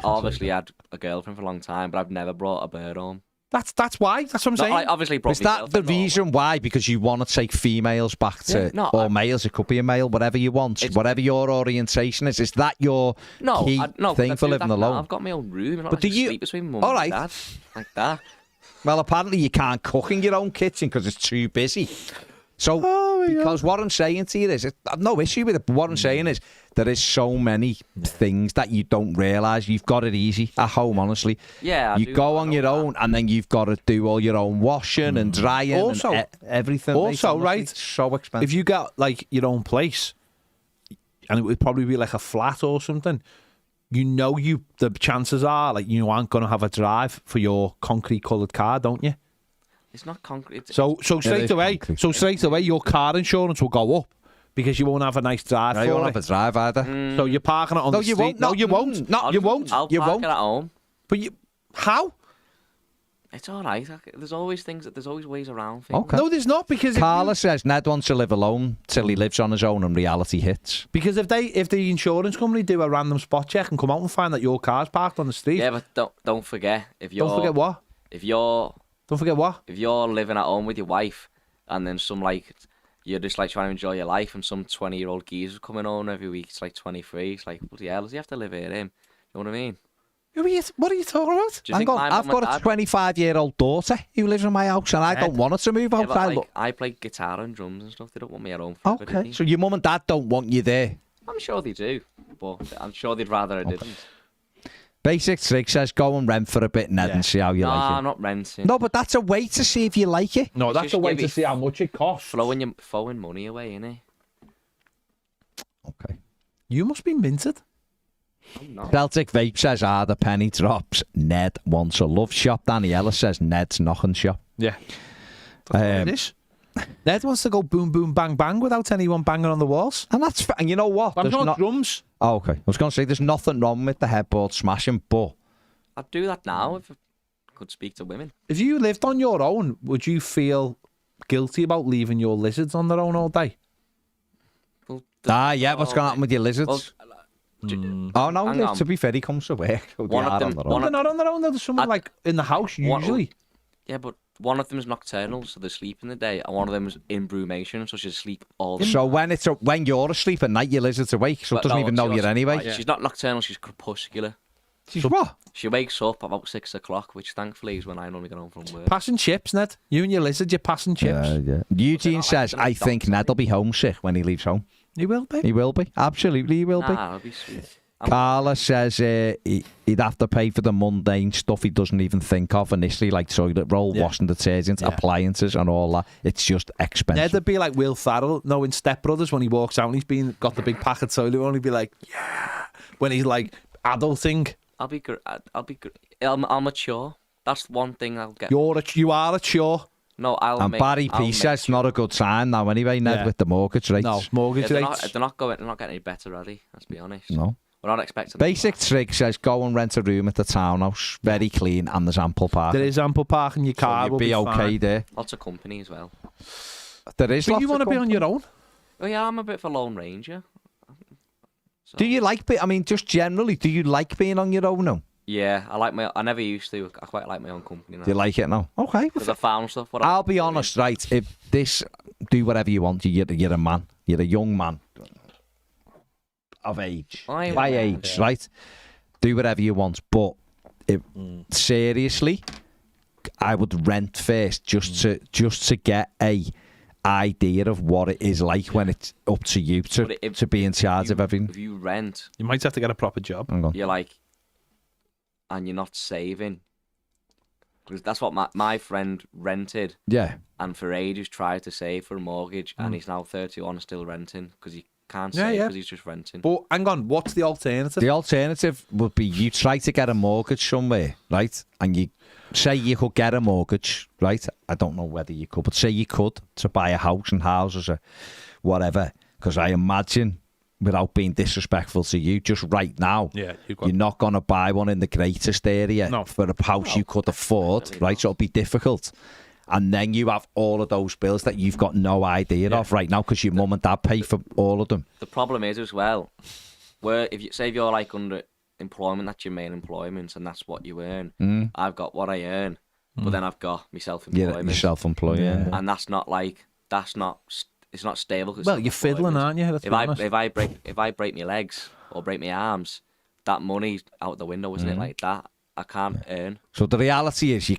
obviously had a girlfriend for a long time, but I've never brought a bird home. That's why. That's what I'm No, saying. I obviously brought Is my that the girlfriend home. reason why? Because you want to take females back to, Yeah, no, or males? It could be a male, whatever you want, whatever your orientation is. Is that your key thing I for do living that now. alone? I've got my own room. But do you- sleep between mum All and right. dad like that? Well, apparently you can't cook in your own kitchen because it's too busy. So, because what I'm saying to you is, I've no issue with it, but what I'm saying is, there is so many things that you don't realise. You've got it easy at home, honestly. Yeah, I you do, go I on know your that. own, and then you've got to do all your own washing and drying Also- and everything. mate, also, honestly. right, It's so expensive. if you got like your own place, and it would probably be like a flat or something, the chances are like you aren't going to have a drive for your concrete coloured car, don't you? It's not concrete. So straight is away, concrete. your car insurance will go up because you won't have a nice drive No, you for won't it. have a drive either. So you're parking it on No, the you street. won't. No, No, you won't. no, you won't. I'll You park won't. it at home. But how? It's all right. There's always ways around things. Okay. No, there's not because Carla says Ned wants to live alone till he lives on his own and reality hits. Because if the insurance company do a random spot check and come out and find that your car's parked on the street, Yeah, but don't forget if you're don't forget what? if Don't forget what? you're living at home with your wife and then you're just like trying to enjoy your life and some 20-year-old geezer's coming home every week. It's like 23. It's like, bloody hell, does he have to live here? You know what I mean? What are you talking about? Do you Hang think on, my I've mum and got a dad- 25-year-old daughter who lives in my house, and I don't want her to move Yeah, out. but I play guitar and drums and stuff. They don't want me at home. Forever, do Okay, they? so your mum and dad don't want you there. I'm sure they do, but I'm sure they'd rather I didn't. Basic Trig says go and rent for a bit, Ned, and see how you No, like it. I'm not renting. No, but that's a way to see if you like it. No, that's Just a way give to it- see how much it costs. Throwing money away, innit? Okay. You must be minted. I'm not. Celtic Vape says, the penny drops. Ned wants a love shop. Danny Ellis says, Ned's knocking shop. Yeah. That's what it is. Ned wants to go boom, boom, bang, bang without anyone banging on the walls. And that's and you know what? I'm There's not drums. Oh, okay. I was going to say there's nothing wrong with the headboard smashing, but I'd do that now if I could speak to women. If you lived on your own, would you feel guilty about leaving your lizards on their own all day? Well, yeah. What's going to happen with your lizards? Well, Oh no! hang on. To be fair, he comes to work. So One they of are them- on their one own. They're not on their own. There's someone like in the house usually. Yeah, but one of them is nocturnal, so they sleep in the day, and one of them is in brumation, so she sleep all the So when you're asleep at night, your lizard's awake, so it But doesn't no, even know she you doesn't- anyway. right, she's not nocturnal, she's crepuscular. She's what? She wakes up about 6 o'clock, which thankfully is when I normally get home from work. Passing chips, Ned. You and your lizard, you're passing chips. Yeah. Eugene not says, like I think Ned will be homesick when he leaves home. He will be. He will be. Absolutely, he will be. Nah, it'll be sweet. Carla says he'd have to pay for the mundane stuff he doesn't even think of initially, like toilet roll, washing detergent, appliances and all that. It's just expensive. Ned'd be like Will Ferrell, in Step Brothers when he walks out and he's got the big pack of toilet roll. He'd be like, yeah. When he's like adulting, I'll be good. I'll mature. That's one thing I'll get. you are a chore. No, and Barry P says not a good sign now anyway, Ned, with the mortgage rates. No, mortgage rates. They're not getting any better, are they? Let's be honest. No. We're not expecting. Basic Trig says go and rent a room at the townhouse, very clean, and there's ample parking. There is ample parking. Your car so will be okay fine. there. Lots of company as well. There is. But you want to be on your own? Oh yeah, I'm a bit of a lone ranger. So, Do you like just generally, do you like being on your own now? Yeah, I never used to. I quite like my own company now. Do you like it now? Okay. Because I found stuff. I'll be honest, right? If do whatever you want. You're a man. You're a young man of age. My age, right? Do whatever you want. But seriously, I would rent first just to get a idea of what it is like when it's up to you to be in charge of everything. If you rent, You might have to get a proper job. you're like, and you're not saving. Because that's what my friend rented, Yeah. and for ages tried to save for a mortgage, and he's now 31 and still renting because he can't Yeah, save yeah. because he's just renting. But hang on, what's the alternative? The alternative would be you try to get a mortgage somewhere, right? And you say you could get a mortgage, right? I don't know whether you could, but say you could to buy a house and houses or whatever. Because I imagine, without being disrespectful to you, just right now, Yeah, you're not going to buy one in the greatest area for a house you could afford, right? So it'll be difficult. And then you have all of those bills that you've got no idea of right now because your mum and dad pay for all of them. The problem is as well, where if you're like under employment, that's your main employment, and that's what you earn. I've got what I earn, but then I've got my self-employment. You're self-employed, and it's not stable. 'Cause Well, you're fiddling, aren't you? Let's be honest. If I break my legs or break my arms, that money's out the window, isn't it? Like that, I can't earn. So the reality is you're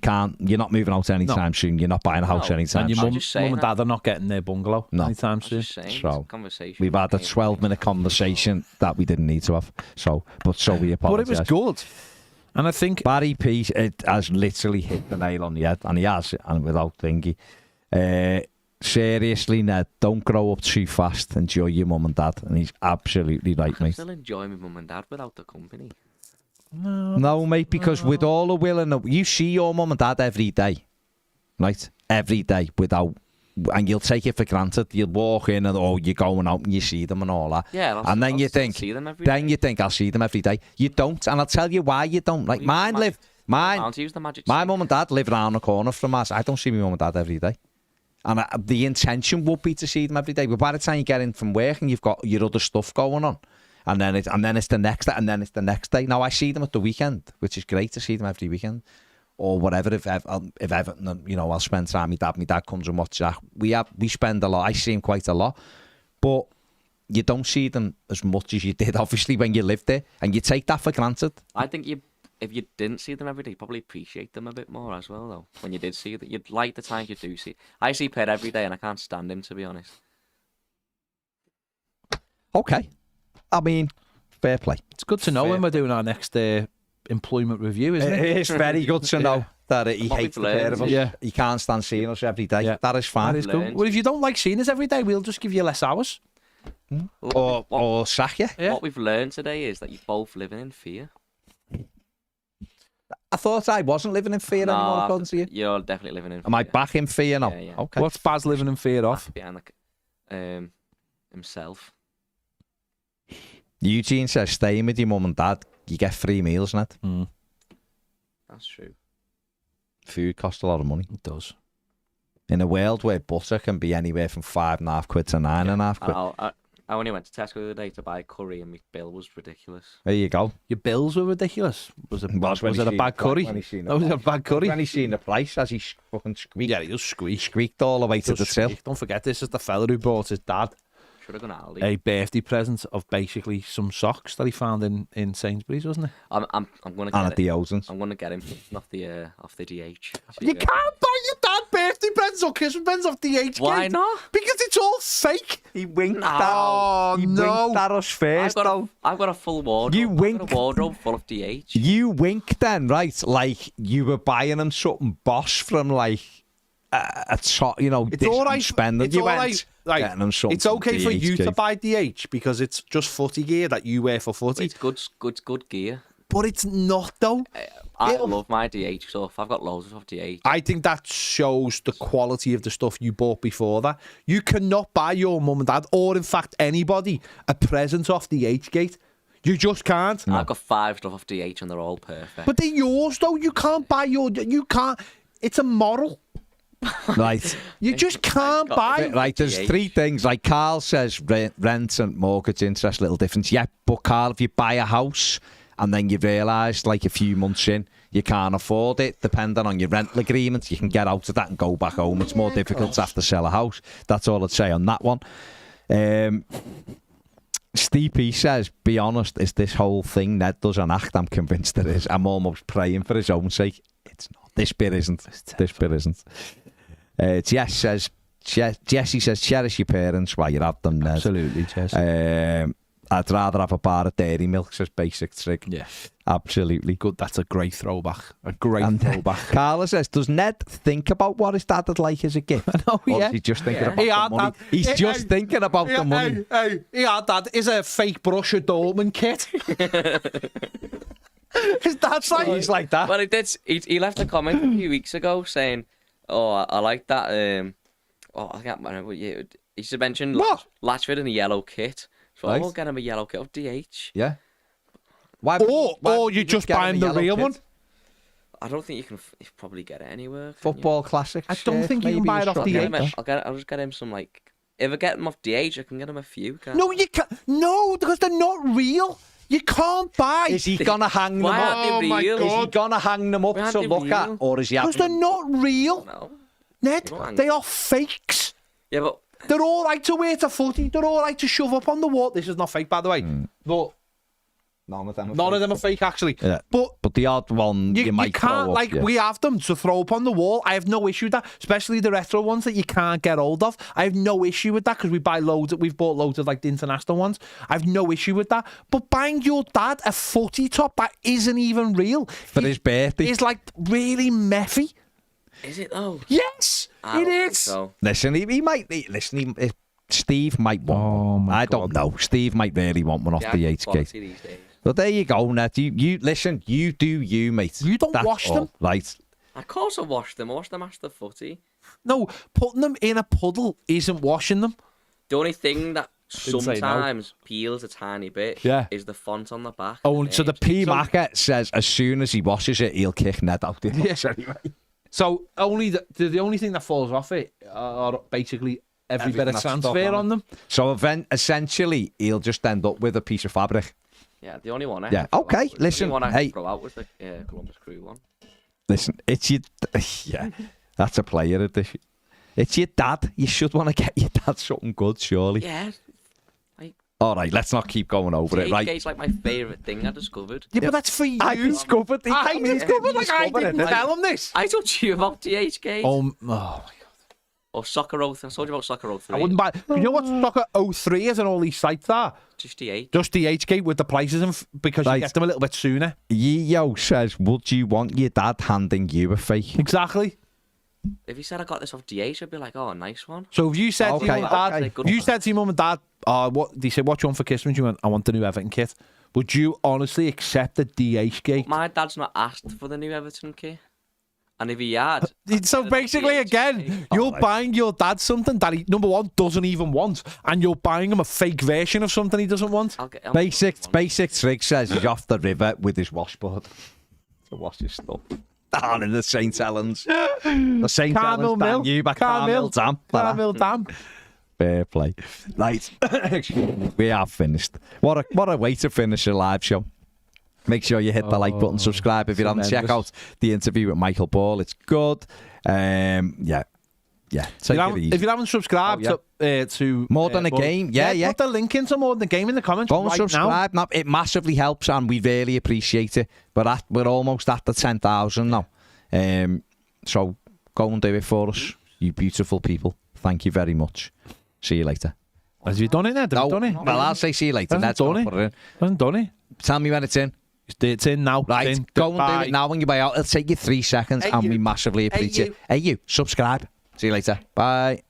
not moving out anytime soon. You're not buying a house anytime And your soon. mum just saying and dad are not getting their bungalow anytime soon. Just saying, So, it's a conversation. We've had a 12-minute conversation that we didn't need to have. So we But it apologise. was good. And I think Barry P has literally hit the nail on the head, and he has, and without thinking. Seriously, Ned, don't grow up too fast. Enjoy your mum and dad, and he's absolutely right, I mate. still enjoy my mum and dad without the company. No, mate, because with all the will and you see your mum and dad every day, right? Every day and you'll take it for granted. You'll walk in and you're going out and you see them and all that. Yeah, and then you think, see them every then day. you think I'll see them every day. You don't, and I'll tell you why you don't. Like my mum and dad live around the corner from us. I don't see my mum and dad every day. And the intention would be to see them every day. But by the time you get in from work and you've got your other stuff going on, and then it's the next day, and then it's the next day. Now I see them at the weekend, which is great to see them every weekend, or whatever. If Everton, I'll spend time with dad. My dad comes and watches that. We spend a lot. I see him quite a lot, but you don't see them as much as you did, obviously, when you lived there, and you take that for granted. I think if you didn't see them every day, you'd probably appreciate them a bit more as well, though. When you did see them, you'd like the times you do see. I see Per every day, and I can't stand him, to be honest. Okay. I mean, fair play. it's good to know when we're doing our next employment review, isn't it? It is very good to know that he What hates the we've pair of us. learned. Yeah. He can't stand seeing us every day. Yeah. That is fine. That is cool. learned. Well, if you don't like seeing us every day, we'll just give you less hours. Or sack you. Yeah. What we've learned today is that you're both living in fear. I thought I wasn't living in fear anymore, according to you. You're definitely living in fear. Am I back in fear now? Yeah. Okay. What's Baz living in fear of? Behind himself. Eugene says, staying with your mum and dad, you get free meals, Ned. That's true. Food costs a lot of money. It does. In a world where butter can be anywhere from £5.50 to £9.50. I only went to Tesco the other day to buy curry, and my bill was ridiculous. There you go. Your bills were ridiculous. Was it when a he bad curry? when he seen That was a bad curry. When he seen the price, as he fucking squeaked. Yeah, he just squeaked. Squeaked all the way to the till. Don't forget, this is the fella who bought his dad Should have gone Aldi. a birthday present of basically some socks that he found in Sainsbury's, wasn't it? I'm gonna And get at I'm gonna get him off the DH. You can't buy your dad birthday presents or Christmas presents off DH. Why not? Because it's all fake. He winked Oh, he no. winked at us first, though. I've got a full wardrobe. You I've got winked. a wardrobe full of DH. You winked then, right? Like you were buying him something boss from like a top, It's all right. spending. It's You all went right. Like, getting him something. it's okay for you to DH. buy DH because it's just footy gear that you wear for footy. It's good gear. But it's not, though. I love my DH stuff. I've got loads of DH. I think that shows the quality of the stuff you bought before that. You cannot buy your mum and dad, or in fact anybody, a present off the H-gate. You just can't. I've got 5 stuff off DH and they're all perfect. But they're yours, though. You can't buy your... You can't... It's immoral. Right. You just can't buy... Right, there's DH. 3 things. Like Carl says, rent and mortgage interest, little difference. Yeah, but Carl, if you buy a house and then you realise, like a few months in, you can't afford it, depending on your rental agreement, you can get out of that and go back home. It's more difficult to have to sell a house. That's all I'd say on that one. Steve P says, be honest, is this whole thing Ned does an act? I'm convinced it is. I'm almost praying for his own sake. It's not. This bit isn't. This bit isn't. Jesse says, cherish your parents while you're at them, Ned. Absolutely, Jess. I'd rather have a bar of dairy milk, says Basic Trick. Yeah. Absolutely. Good. That's a great throwback. A great And throwback. Carla says, does Ned think about what his dad would like as a gift? Oh, Or yeah. is he just thinking Yeah. about He the had money? that. He's Hey, just hey. thinking about the money. Yeah, Dad, is a fake Borussia Dortmund kit. His dad's like... He's like that. Well, he left a comment a few weeks ago saying, "Oh, I like that." I can't remember. He just mentioned What? Latchford in a yellow kit, so Right. I will get him a yellow kit of DH. Yeah. Why? Or you just buy him the real one. I don't think you can probably get it anywhere. can Football classics. I don't think you can buy it off you? DH. I'll just get him some like. If I get him off DH, I can get him a few. Can't No, you can't. No, because they're not real. You can't buy. Is he gonna hang them Why up? aren't they my real? Is he gonna hang them up Why aren't to they look at, real? or is he Because having they're them? not real. No. Ned, They don't hang they them. are fakes. Yeah, but They're all right to wear to footy. They're all right to shove up on the wall. This is not fake, by the way. But None of them. none of them are fake, actually. Yeah. But But the odd one you, might can't, throw up, like, yeah. we have them to throw up on the wall. I have no issue with that, especially the retro ones that you can't get hold of. I have no issue with that because we've bought loads of, like, the international ones. I have no issue with that. But buying your dad a footy top that isn't even real. For his birthday. Is, like, really meffy. is it though? Yes, I it don't think is. So. Listen, he might. Steve might want one. my I don't know. Steve might really want one off Yeah, the good HK. quality these days. But there you go, Ned. You listen. You do you, mate. You don't That's wash all, them. right? Of course I wash them. I wash them after the footy. No, putting them in a puddle isn't washing them. The only thing that say no. sometimes peels a tiny bit Yeah. is the font on the back. Oh, and so the names. P. Macker says as soon as he washes it, he'll kick Ned out. Yes, anyway. So only the only thing that falls off it are basically every Everything bit of that's stuck transfer on on them. So essentially, he'll just end up with a piece of fabric. Yeah, the only one I Yeah, had to throw okay, out was- listen, the only one I hey. had to throw out was the Columbus Crew one. Listen, it's your yeah. That's a player edition. It's your dad. You should want to get your dad something good, surely. Yeah, All right, let's not keep going over it. Right. DHgate's like my favourite thing I discovered. Yeah, but that's for you. I discovered it. I discovered, like, I didn't tell him this. I told you about DHgate. Oh my God. Or Soccer 03. I told you about Soccer 03. I wouldn't buy. You know what Soccer 03 is and all these sites are? Just DH. Just the H-gate with the prices because Right. you get them a little bit sooner. Yo says, would you want your dad handing you a fake? Exactly. If he said I got this off DH, I'd be like, oh, nice one. So if you said to your mum and dad, okay. if you said to your mum and dad, what they said, what do you want for Christmas? You went, I want the new Everton kit. Would you honestly accept the DH gate? My dad's not asked for the new Everton kit. And if he had... So basically, again, you're buying your dad something that he, number one, doesn't even want, and you're buying him a fake version of something he doesn't want. Basic Trig says he's off the river with his washboard to wash his stuff. Down in the St. Helens. The St. Carmel Helens Mill. Dam. You back Carmel Dam. Carmel Dam. Fair play. Right. We have finished. What a way to finish a live show. Make sure you hit the like button, subscribe if you haven't. Check out the interview with Michael Ball. It's good. Yeah. Take it easy. If you haven't subscribed to More Than a Game, put the link into More Than a Game in the comments. Go and subscribe now. It massively helps, and we really appreciate it. But we're almost at the 10,000 now. So go and do it for us, you beautiful people. Thank you very much. See you later. Have you done it then? Have you done it? Well, I'll say see you later. Hasn't done it. Hasn't done it. Tell me when it's in. It's in now. Right, go and do it now when you're out. It'll take you 3 seconds, and we massively appreciate it. Hey, you, subscribe. See you later. Bye.